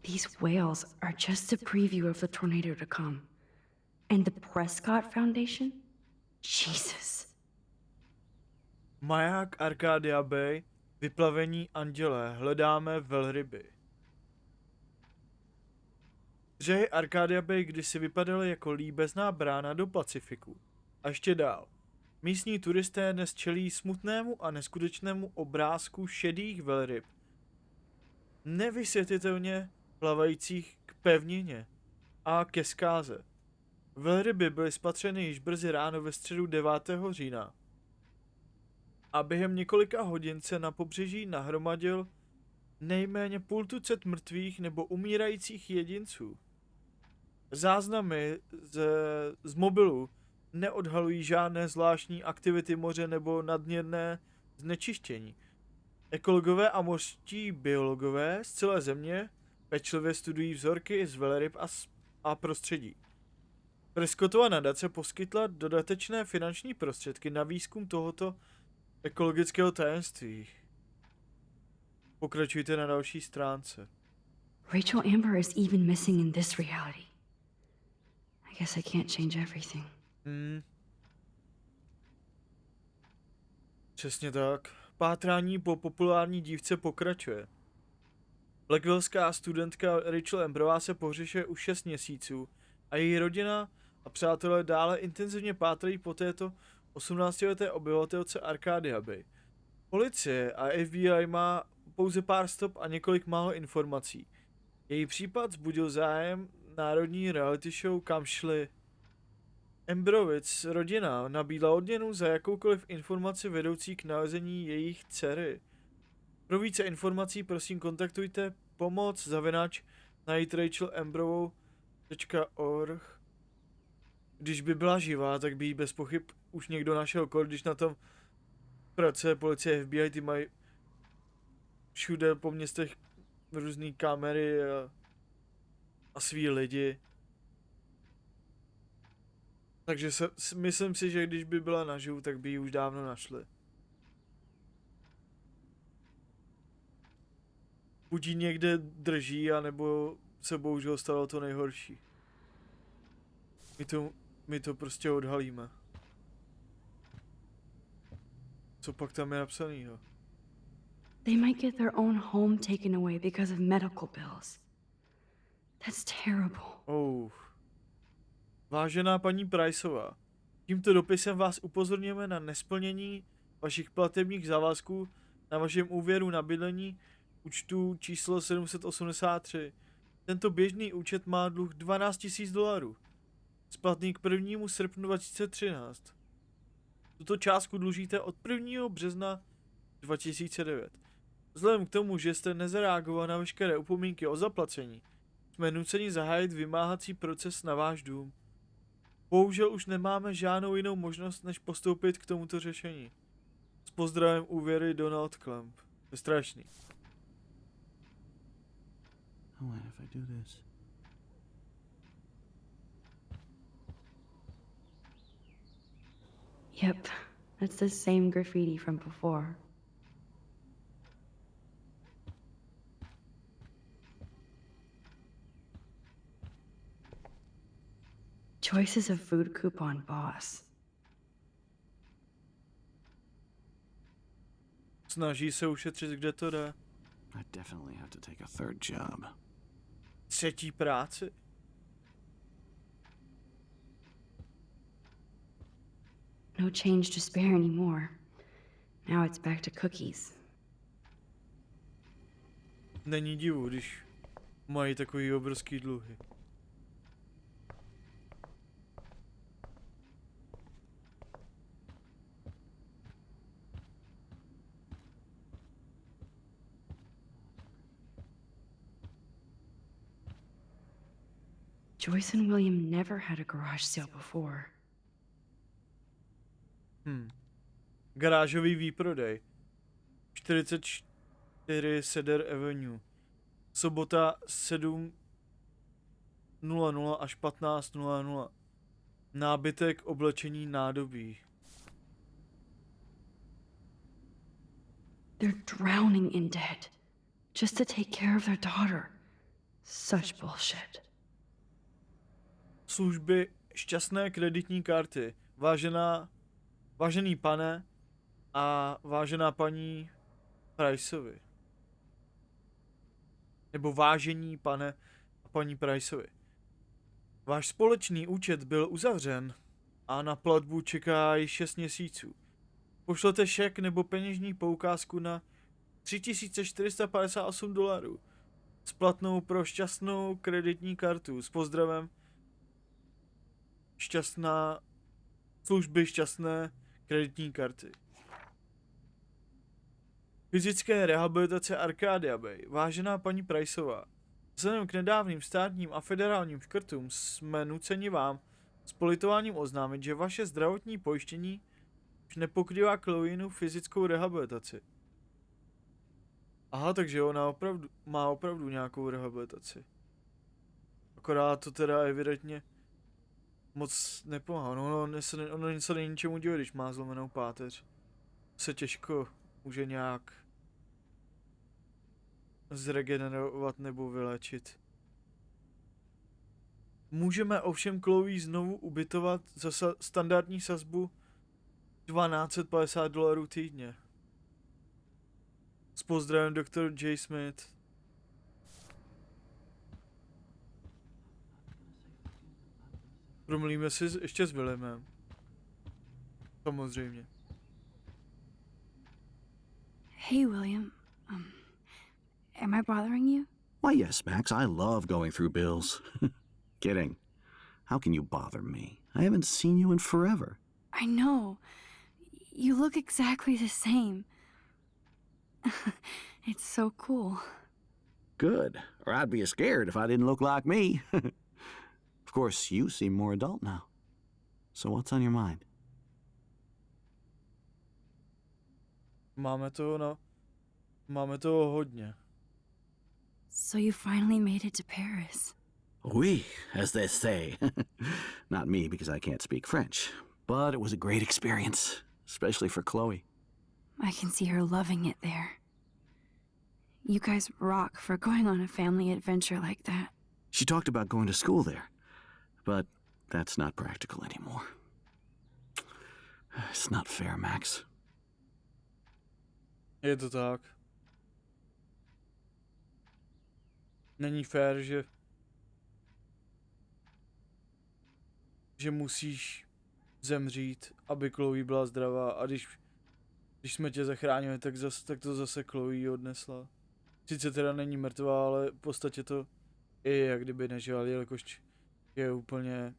These whales are just a preview of the tornado to come. And the Prescott Foundation? Jesus. Maják Arcadia Bay, vyplavení andělé, hledáme velryby. Břehy Arcadia Bay kdysi vypadaly jako líbezná brána do Pacifiku. A ještě dál. Místní turisté dnes čelí smutnému a neskutečnému obrázku šedých velryb. Nevysvětlitelně plavajících k pevnině a ke zkáze. Velryby byly spatřeny již brzy ráno ve středu 9. října. A během několika hodin se na pobřeží nahromadil nejméně půl tucet mrtvých nebo umírajících jedinců. Záznamy z mobilu neodhalují žádné zvláštní aktivity moře nebo nadměrné znečištění. Ekologové a mořští biologové z celé země pečlivě studují vzorky z velryb a prostředí. Prescottova nadace poskytla dodatečné finanční prostředky na výzkum tohoto ekologického tajemství. Pokračujte na další stránce. Rachel Amber is even missing in this reality. I guess I can't change everything. Přesně tak. Pátrání po populární dívce pokračuje. Blackwellská studentka Rachel Amberová se pohřešuje už 6 měsíců a její rodina a přátelé dále intenzivně pátrají po této 18leté obyvatelce Arcadia Bay. Policie a FBI má pouze pár stop a několik málo informací. Její případ vzbudil zájem národní reality show Kam šli. Amberovic rodina nabídla odměnu za jakoukoliv informaci vedoucí k nalezení jejich dcery. Pro více informací prosím kontaktujte pomoc@najít.rachelamberovou.org. Když by byla živá, tak by jí bez pochyb už někdo našel kód, když na tom pracuje policie FBI, ty mají všude po městech různý kamery a svý lidi. Takže myslím si, že když by byla naživu, tak by ji už dávno našli. Buď ji někde drží, anebo se bohužel stalo to nejhorší. My to prostě odhalíme. Co pak tam je napsanýho? They might get their own home taken away because of medical bills. That's terrible. Vážená paní Priceová, tímto dopisem vás upozorňujeme na nesplnění vašich platebních závazků na vašem úvěru na bydlení účtu číslo 783. Tento běžný účet má dluh $12,000. Splatný k 1. srpnu 2013. Tuto částku dlužíte od 1. března 2009. Vzhledem k tomu, že jste nezareagoval na veškeré upomínky o zaplacení, jsme nuceni zahájit vymáhací proces na váš dům. Bohužel už nemáme žádnou jinou možnost, než postoupit k tomuto řešení. S pozdravem úvěry Donald Klemp. To je strašný. Oh, what if I do this? Yep, that's the same graffiti from before. Choice is a food coupon boss. Snaží se ušetřit, kde to jde. I definitely have to take a third job. Třetí práci? No change to spare anymore. Now it's back to cookies. Není divu, když mají takový obrovský dluhy. Joyce and William never had a garage sale before. Garážový výprodej. 44 Cedar Avenue. Sobota 7:00 až 15:00. Nábytek, oblečení, nádobí. They're drowning in debt just to take care of their daughter. Such bullshit. Služby šťastné kreditní karty. Vážený pane a vážená paní Priceovi. Nebo vážení pane a paní Priceovi. Váš společný účet byl uzavřen a na platbu čeká již 6 měsíců. Pošlete šek nebo peněžní poukázku na $3458 splatnou pro šťastnou kreditní kartu. S pozdravem služby šťastné kreditní karty. Fyzické rehabilitace Arcadia Bay. Vážená paní Priceová, vzhledem k nedávným státním a federálním škrtům jsme nuceni vám s politováním oznámit, že vaše zdravotní pojištění už nepokrývá Chloinu fyzickou rehabilitaci. Aha, takže ona má opravdu nějakou rehabilitaci. Akorát to teda evidentně moc nepomáhá. Ono se není ničemu divit, když má zlomenou páteř. Se těžko může nějak zregenerovat nebo vylečit. Můžeme ovšem Chloe znovu ubytovat za standardní sazbu $1250 týdně. S pozdravem doktor J. Smith. Promluvíme si ještě s Williamem. Samozřejmě. Hey, William. Am I bothering you? Why, yes, Max, I love going through bills. Kidding. How can you bother me? I haven't seen you in forever. I know. You look exactly the same. It's so cool. Good, or I'd be scared if I didn't look like me. Of course, you seem more adult now. So what's on your mind? Máme toho hodně. So you finally made it to Paris. Oui, as they say. Not me, because I can't speak French. But it was a great experience, especially for Chloe. I can see her loving it there. You guys rock for going on a family adventure like that. She talked about going to school there, but that's not practical anymore. It's not fair, Max. Je to tak. Není fér, že musíš zemřít, aby Chloe byla zdravá, a když jsme tě zachránili, tak to zase Chloe odnesla. Sice teda není mrtvá, ale v podstatě to je jak kdyby nežila, jelikož je úplně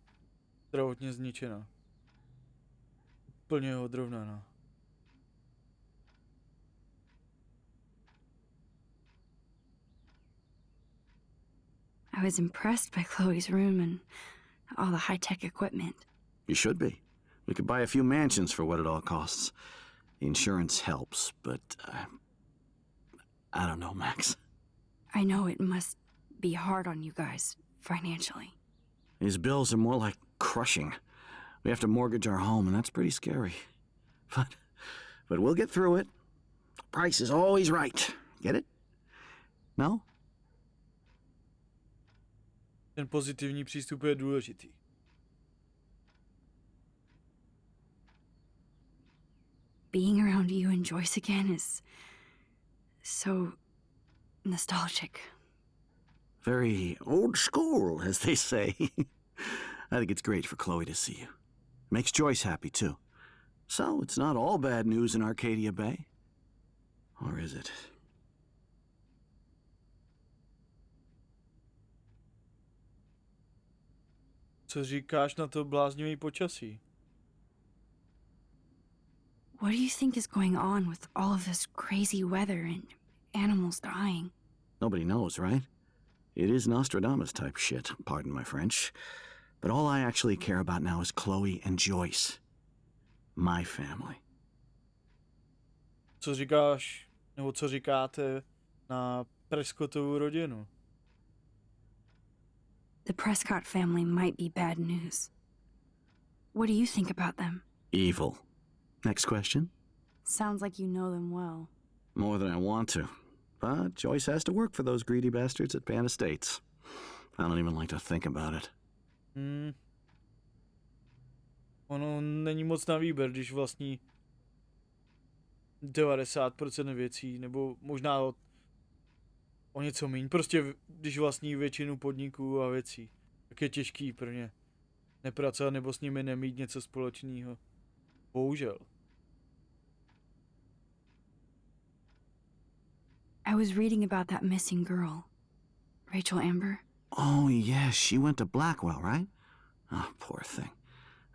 zdravotně zničená. Úplně odrovnaná. I was impressed by Chloe's room and all the high-tech equipment. You should be. We could buy a few mansions for what it all costs. The insurance helps, but I don't know, Max. I know it must be hard on you guys financially. These bills are more like crushing. We have to mortgage our home, and that's pretty scary. But we'll get through it. Price is always right. Get it? No? Ten pozitivní přístup je důležitý. being around you and Joyce again is so nostalgic. Very old school, as they say. I think it's great for Chloe to see you. Makes Joyce happy, too. So, it's not all bad news in Arcadia Bay. Or is it? Co říkáš na to bláznivý počasí? What do you think is going on with all of this crazy weather and animals dying? Nobody knows, right? It is Nostradamus type shit, pardon my French. But all I actually care about now is Chloe and Joyce. My family. Co říkáš, nebo co říkáte na Prescottovu rodinu? The Prescott family might be bad news. What do you think about them? Evil. Next question? Sounds like you know them well. More than I want to. But Joyce has to work for those greedy bastards at Pan Estates. I don't even like to think about it. Ono není moc na výběr, když vlastní 90% věcí, nebo možná o něco míň. Prostě když vlastní většinu podniků a věcí, tak je těžký pro ně nepracovat nebo s nimi nemít něco společného. Bohužel. I was reading about that missing girl, Rachel Amber. Oh, yeah, she went to Blackwell, right? Oh, poor thing.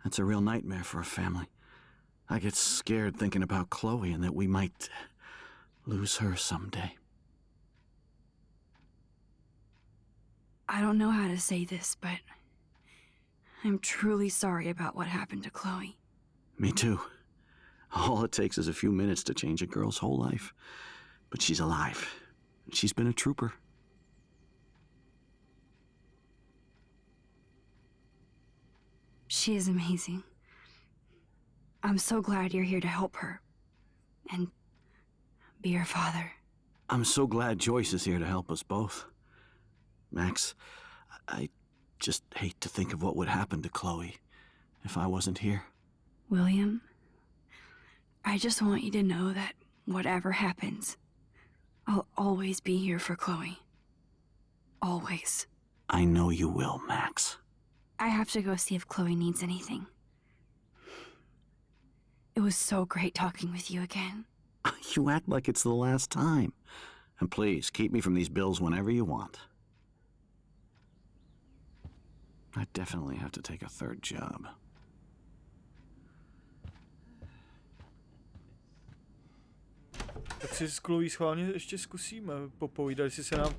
That's a real nightmare for a family. I get scared thinking about Chloe and that we might lose her someday. I don't know how to say this, but I'm truly sorry about what happened to Chloe. Me too. All it takes is a few minutes to change a girl's whole life. But she's alive. She's been a trooper. She is amazing. I'm so glad you're here to help her. And be her father. I'm so glad Joyce is here to help us both. Max, I just hate to think of what would happen to Chloe if I wasn't here. William, I just want you to know that whatever happens, I'll always be here for Chloe. Always. I know you will, Max. I have to go see if Chloe needs anything. It was so great talking with you again. You act like it's the last time. And please, keep me from these bills whenever you want. I definitely have to take a third job. Tak si s Chloe schválně ještě zkusíme popovídat, jestli se nám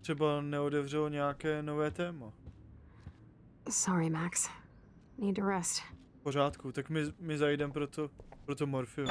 třeba neodevřelo nějaké nové téma. Sorry, Max. Need to rest. V pořádku, tak my zajdem pro to morfium.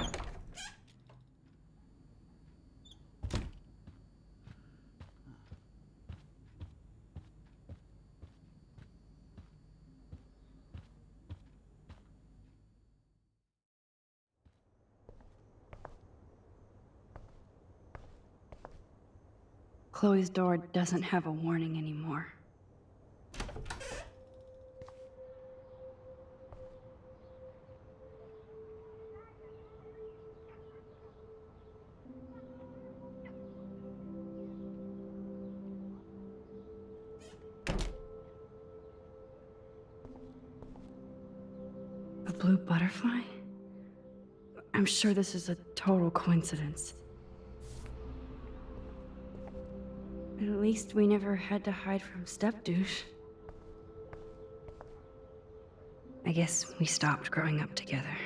Chloe's door doesn't have a warning anymore. A blue butterfly? I'm sure this is a total coincidence. At least we never had to hide from Step-douche. I guess we stopped growing up together.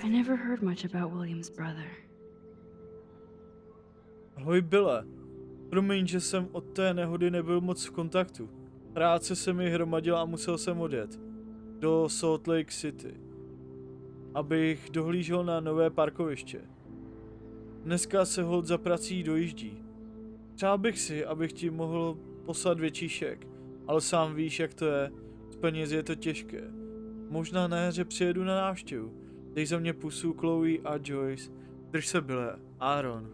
I never heard much about William's brother. Ahoj, Bille. Promiň, že jsem od té nehody nebyl moc v kontaktu. Práce se mi hromadila a musel jsem odjet do Salt Lake City, abych dohlížel na nové parkoviště. Dneska se holt za prací dojíždí. Přál bych si, abych ti mohl poslat větší šek, ale sám víš, jak to je. S penězi je to těžké. Možná na jaře přijedu na návštěvu. Dej za mě pusu, Chloe a Joyce. Drž se, Bille. Aaron.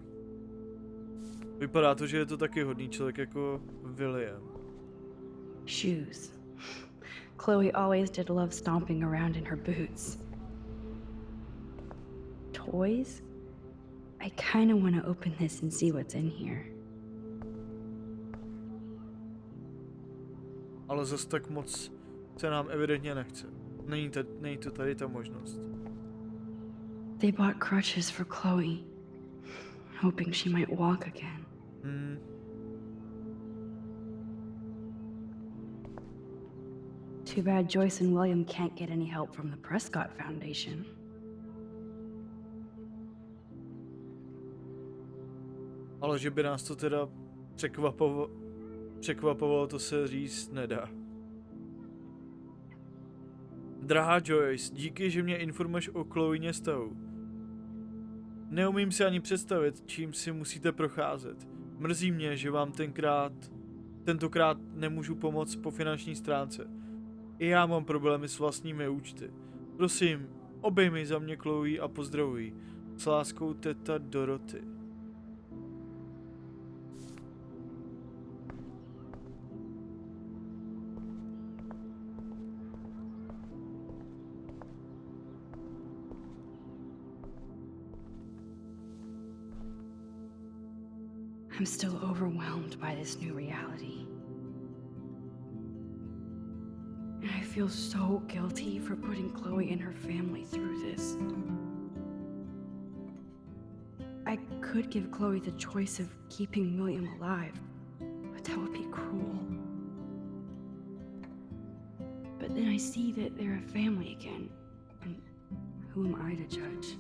Vypadá to, že je to taky hodný člověk jako William. Shoes. Chloe always did love stomping around in her boots. Toys? I kinda wanna open this and see what's in here. Ale zas tak moc se nám evidentně nechce. Není to tady ta možnost. They bought crutches for Chloe, hoping she might walk again. Too bad Joyce and William can't get any help from the Prescott Foundation. Ale že by nás to teda překvapovalo, to se říct nedá. Drahá Joyce, díky, že mě informuješ o Chloině stavu. Neumím si ani představit, čím si musíte procházet. Mrzí mě, že vám tentokrát nemůžu pomoct po finanční stránce. I já mám problémy s vlastními účty. Prosím, obejmi za mě Chloe a pozdravuj. S láskou teta Doroty. I'm still overwhelmed by this new reality. And I feel so guilty for putting Chloe and her family through this. I could give Chloe the choice of keeping William alive, but that would be cruel. But then I see that they're a family again, and who am I to judge?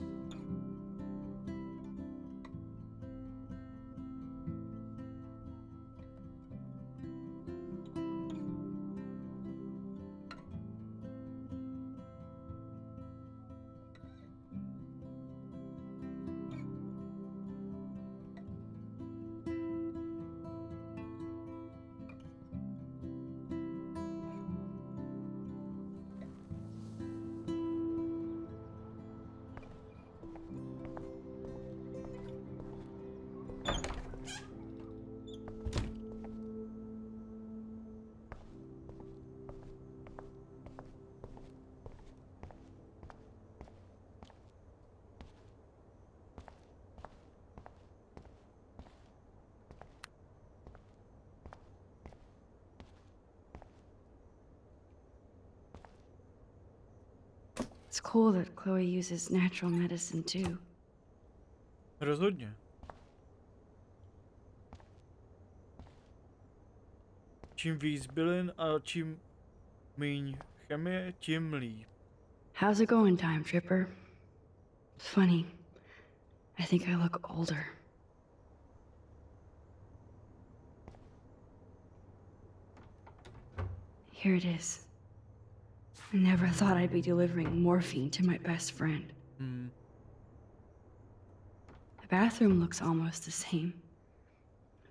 It's cool that Chloe uses natural medicine too. Rozhodně. Čím víc bylin a čím míň chemie, tím líp. How's it going, Time Tripper? It's funny. I think I look older. Here it is. I never thought I'd be delivering morphine to my best friend. The bathroom looks almost the same.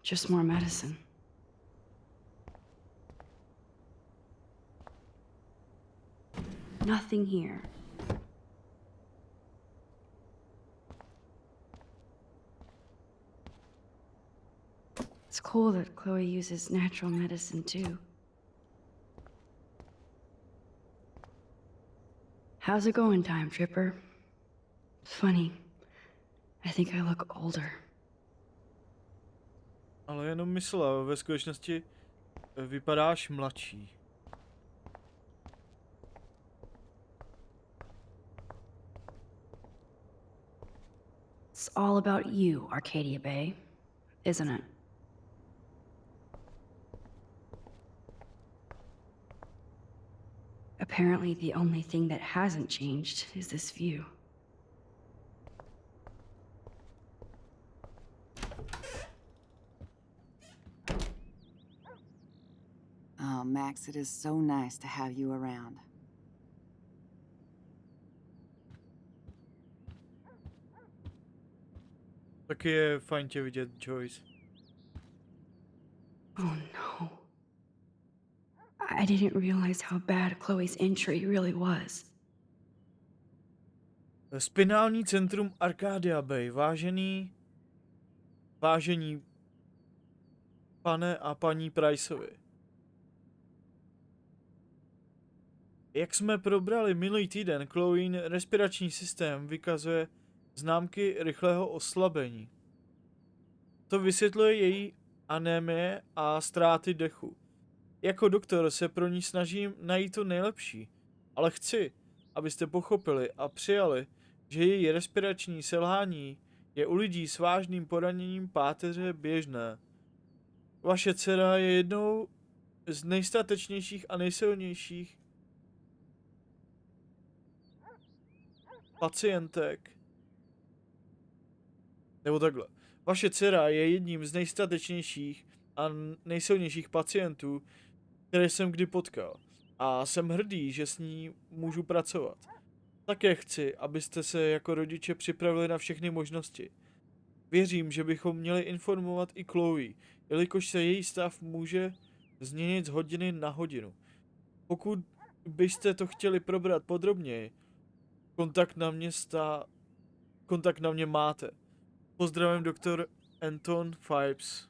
Just more medicine. Nothing here. It's cool that Chloe uses natural medicine too. How's it going, Time Tripper? It's funny. I think I look older. Ale jenom myslela, ve skutečnosti vypadáš mladší. It's all about you, Arcadia Bay, isn't it? Apparently, the only thing that hasn't changed is this view. Oh, Max, it is so nice to have you around. Taky je fajn tě vidět, Joyce. Oh no. I didn't realize how bad Chloe's injury really was. Spinální centrum Arcadia Bay. Vážení pane a paní Priceovi. Jak jsme probrali minulý týden, Chloein respirační systém vykazuje známky rychlého oslabení. To vysvětluje její anémie a ztráty dechu. Jako doktor se pro ní snažím najít to nejlepší, ale chci, abyste pochopili a přijali, že její respirační selhání je u lidí s vážným poraněním páteře běžné. Vaše dcera je jednou z nejstatečnějších a nejsilnějších pacientek. Nebo takhle. Vaše dcera je jedním z nejstatečnějších a nejsilnějších pacientů, které jsem kdy potkal. A jsem hrdý, že s ní můžu pracovat. Také chci, abyste se jako rodiče připravili na všechny možnosti. Věřím, že bychom měli informovat i Chloe, jelikož se její stav může změnit z hodiny na hodinu. Pokud byste to chtěli probrat podrobněji, kontakt na mě máte. Pozdravím, doktor Anton Fibes.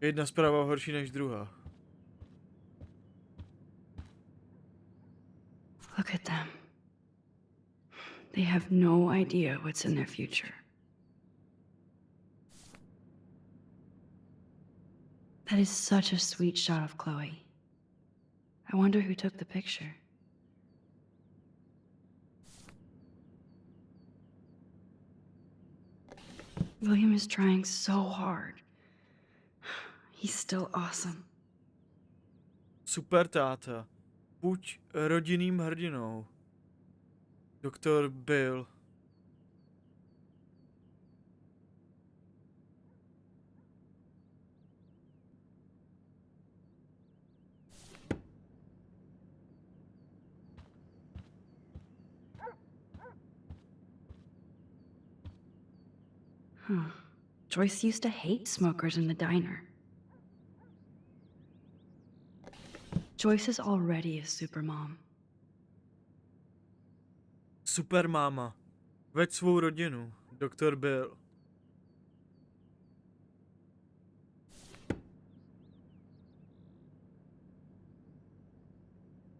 Jedna zpráva horší než druhá. Look at them. They have no idea what's in their future. That is such a sweet shot of Chloe. I wonder who took the picture. William is trying so hard. He's still awesome. Super táta. Buď rodinným hrdinou. Doktor Bill. Joyce used to hate smokers in the diner. Joyce is already a supermom. Super máma. Veď svou rodinu. Doktor Bill.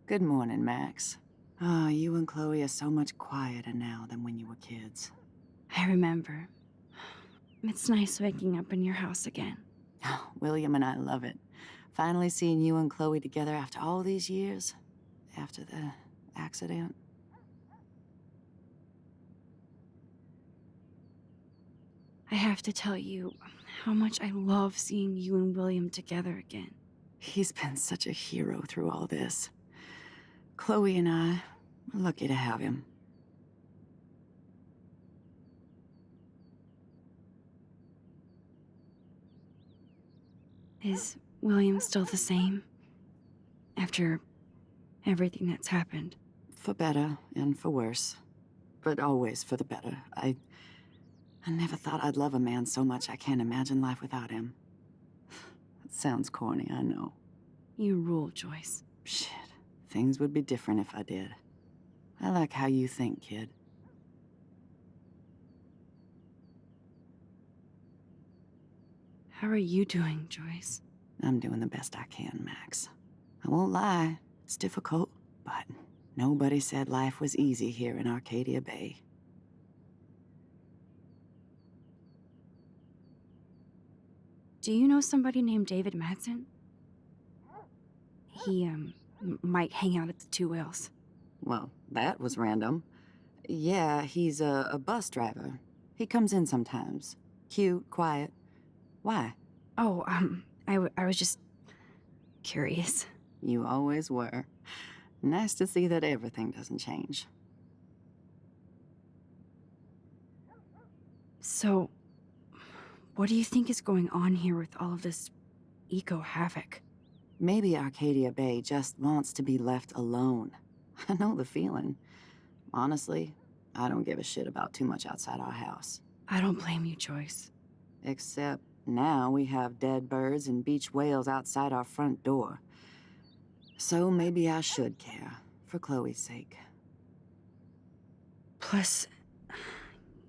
Good morning, Max. Oh, you and Chloe are so much quieter now than when you were kids. I remember. It's nice waking up in your house again. Oh, William and I love it. Finally seeing you and Chloe together after all these years. After the accident. I have to tell you how much I love seeing you and William together again. He's been such a hero through all this. Chloe and I are lucky to have him. Is William still the same? After everything that's happened? For better and for worse. But always for the better. I never thought I'd love a man so much I can't imagine life without him. It sounds corny, I know. You rule, Joyce. Shit. Things would be different if I did. I like how you think, kid. How are you doing, Joyce? I'm doing the best I can, Max. I won't lie, it's difficult, but nobody said life was easy here in Arcadia Bay. Do you know somebody named David Madsen? He, might hang out at the Two Whales. Well, that was random. Yeah, he's a bus driver. He comes in sometimes. Cute, quiet. Why? Oh, I was just curious. You always were. Nice to see that everything doesn't change. So, what do you think is going on here with all of this eco-havoc? Maybe Arcadia Bay just wants to be left alone. I know the feeling. Honestly, I don't give a shit about too much outside our house. I don't blame you, Joyce. Except now we have dead birds and beach whales outside our front door. So maybe I should care, for Chloe's sake. Plus,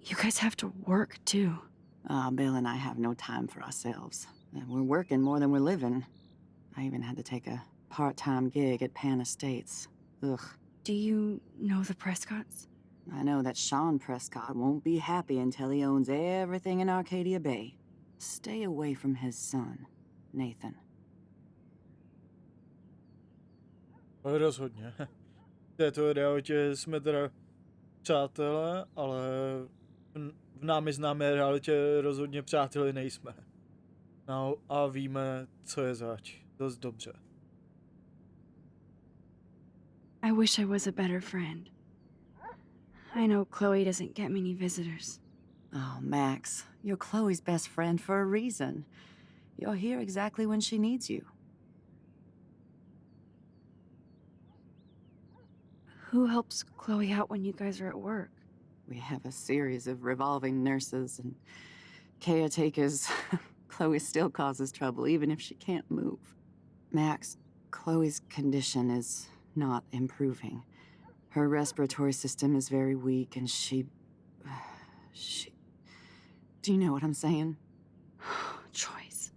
you guys have to work, too. Bill and I have no time for ourselves. And we're working more than we're living. I even had to take a part-time gig at Pan Estates. Ugh. Do you know the Prescotts? I know that Sean Prescott won't be happy until he owns everything in Arcadia Bay. Stay away from his son, Nathan. Rozhodně. V této realitě jsme teda přátelé, ale v námi známé realitě rozhodně přáteli nejsme. No, a víme, co je zač. Dost dobře. I wish I was a better friend. I know Chloe doesn't get many visitors. Oh, Max, you're Chloe's best friend for a reason. You're here exactly when she needs you. Who helps Chloe out when you guys are at work? We have a series of revolving nurses and caretakers. Chloe still causes trouble, even if she can't move. Max, Chloe's condition is not improving. Her respiratory system is very weak, and she... Do you know what I'm saying? Joyce.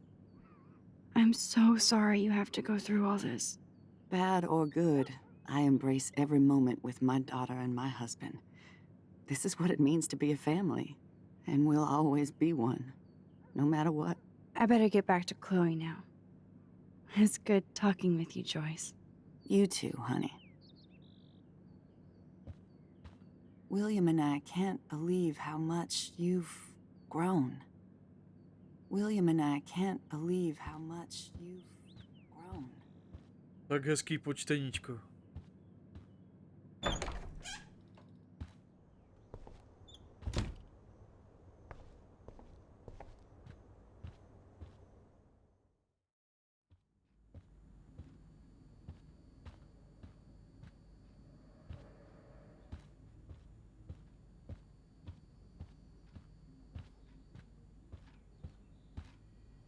I'm so sorry you have to go through all this. Bad or good, I embrace every moment with my daughter and my husband. This is what it means to be a family, and we'll always be one, no matter what. I better get back to Chloe now. It's good talking with you, Joyce. You too, honey. William and I can't believe how much you've grown. William and I can't believe how much you've grown. Tak hezký počteníčko.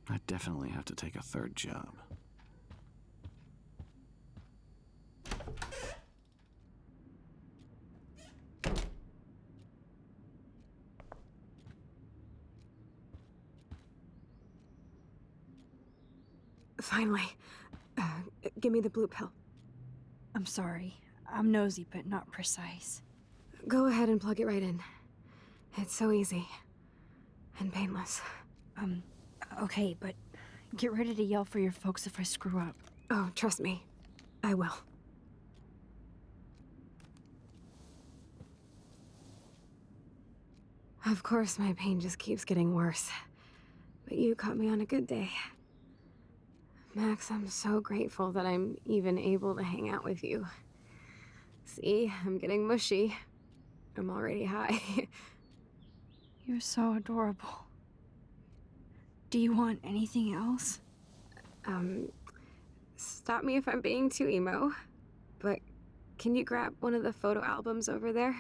I definitely have to take a third job. Finally. Give me the blue pill. I'm sorry. I'm nosy, but not precise. Go ahead and plug it right in. It's so easy. And painless. Okay, but get ready to yell for your folks if I screw up. Oh, trust me. I will. Of course, my pain just keeps getting worse. But you caught me on a good day. Max, I'm so grateful that I'm even able to hang out with you. See, I'm getting mushy. I'm already high. You're so adorable. Do you want anything else? Stop me if I'm being too emo, but can you grab one of the photo albums over there?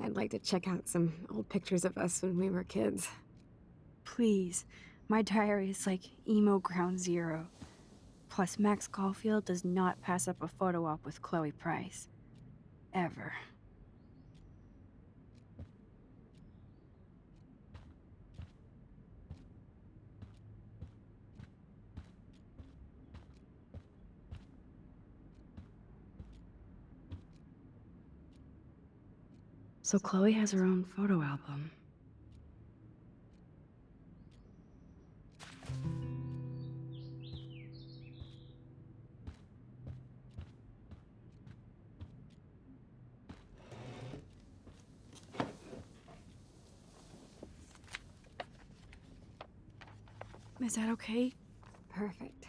I'd like to check out some old pictures of us when we were kids. Please. My diary is like emo ground zero. Plus, Max Caulfield does not pass up a photo op with Chloe Price. Ever. So Chloe has her own photo album. Is that okay? Perfect.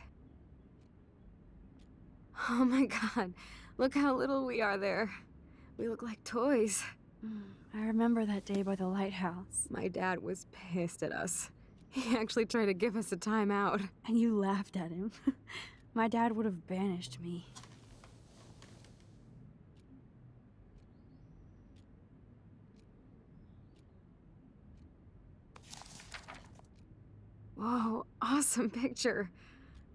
Oh my god, look how little we are there. We look like toys. I remember that day by the lighthouse. My dad was pissed at us. He actually tried to give us a timeout. And you laughed at him. My dad would have banished me. Whoa, awesome picture.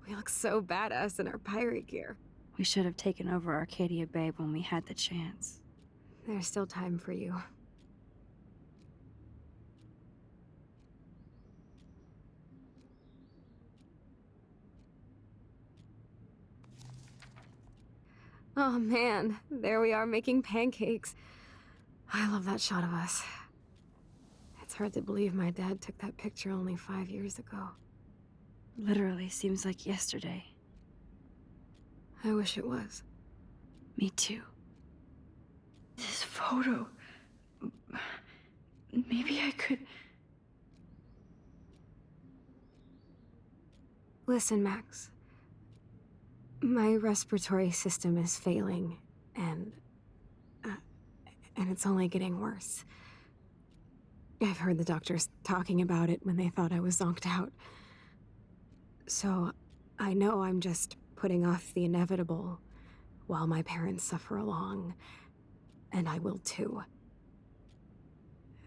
We look so badass in our pirate gear. We should have taken over Arcadia Bay when we had the chance. There's still time for you. Oh man, there we are making pancakes. I love that shot of us. It's hard to believe my dad took that picture only 5 years ago. Literally seems like yesterday. I wish it was. Me too. This photo. Maybe I could. Listen, Max. My respiratory system is failing, and it's only getting worse. I've heard the doctors talking about it when they thought I was zonked out. So, I know I'm just putting off the inevitable while my parents suffer along, and I will too.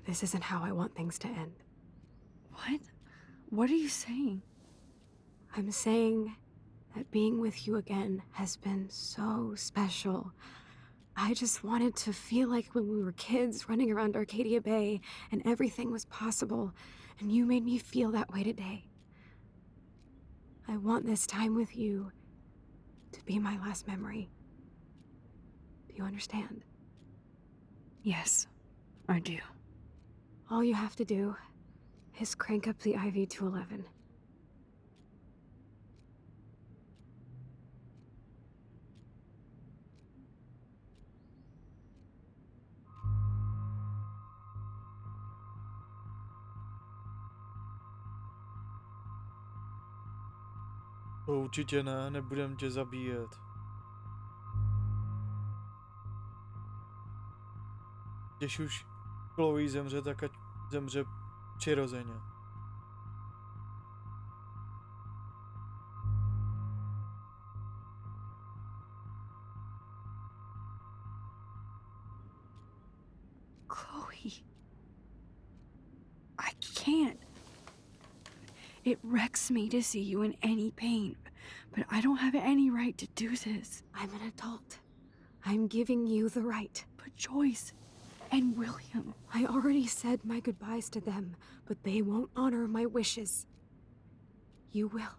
This isn't how I want things to end. What? What are you saying? I'm saying that being with you again has been so special. I just wanted to feel like when we were kids running around Arcadia Bay and everything was possible, and you made me feel that way today. I want this time with you to be my last memory. Do you understand? Yes, I do. All you have to do is crank up the IV to 11. To určitě ne, nebudem tě zabíjet. Když už Chloe zemře, tak ať zemře přirozeně. Chloe. I can't. It wrecks me to see you in any pain, but I don't have any right to do this. I'm an adult. I'm giving you the right. But Joyce and William. I already said my goodbyes to them, but they won't honor my wishes. You will,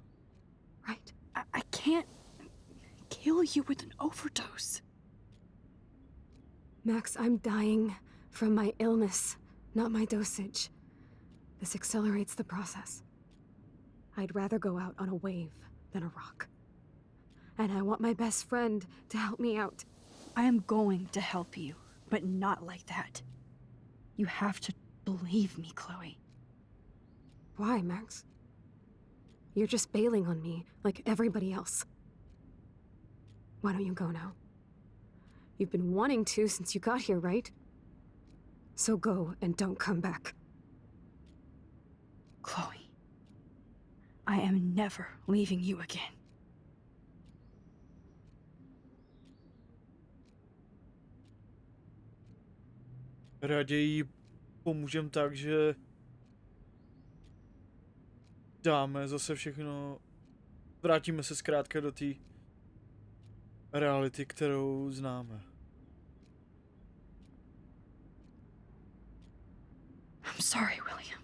right? I can't kill you with an overdose. Max, I'm dying from my illness, not my dosage. This accelerates the process. I'd rather go out on a wave than a rock. And I want my best friend to help me out. I am going to help you, but not like that. You have to believe me, Chloe. Why, Max? You're just bailing on me like everybody else. Why don't you go now? You've been wanting to since you got here, right? So go and don't come back. Chloe, I am never leaving you again. Raději pomůžem tak, že dáme zase všechno, vrátíme se zkrátka do té reality, kterou známe. I'm sorry, William.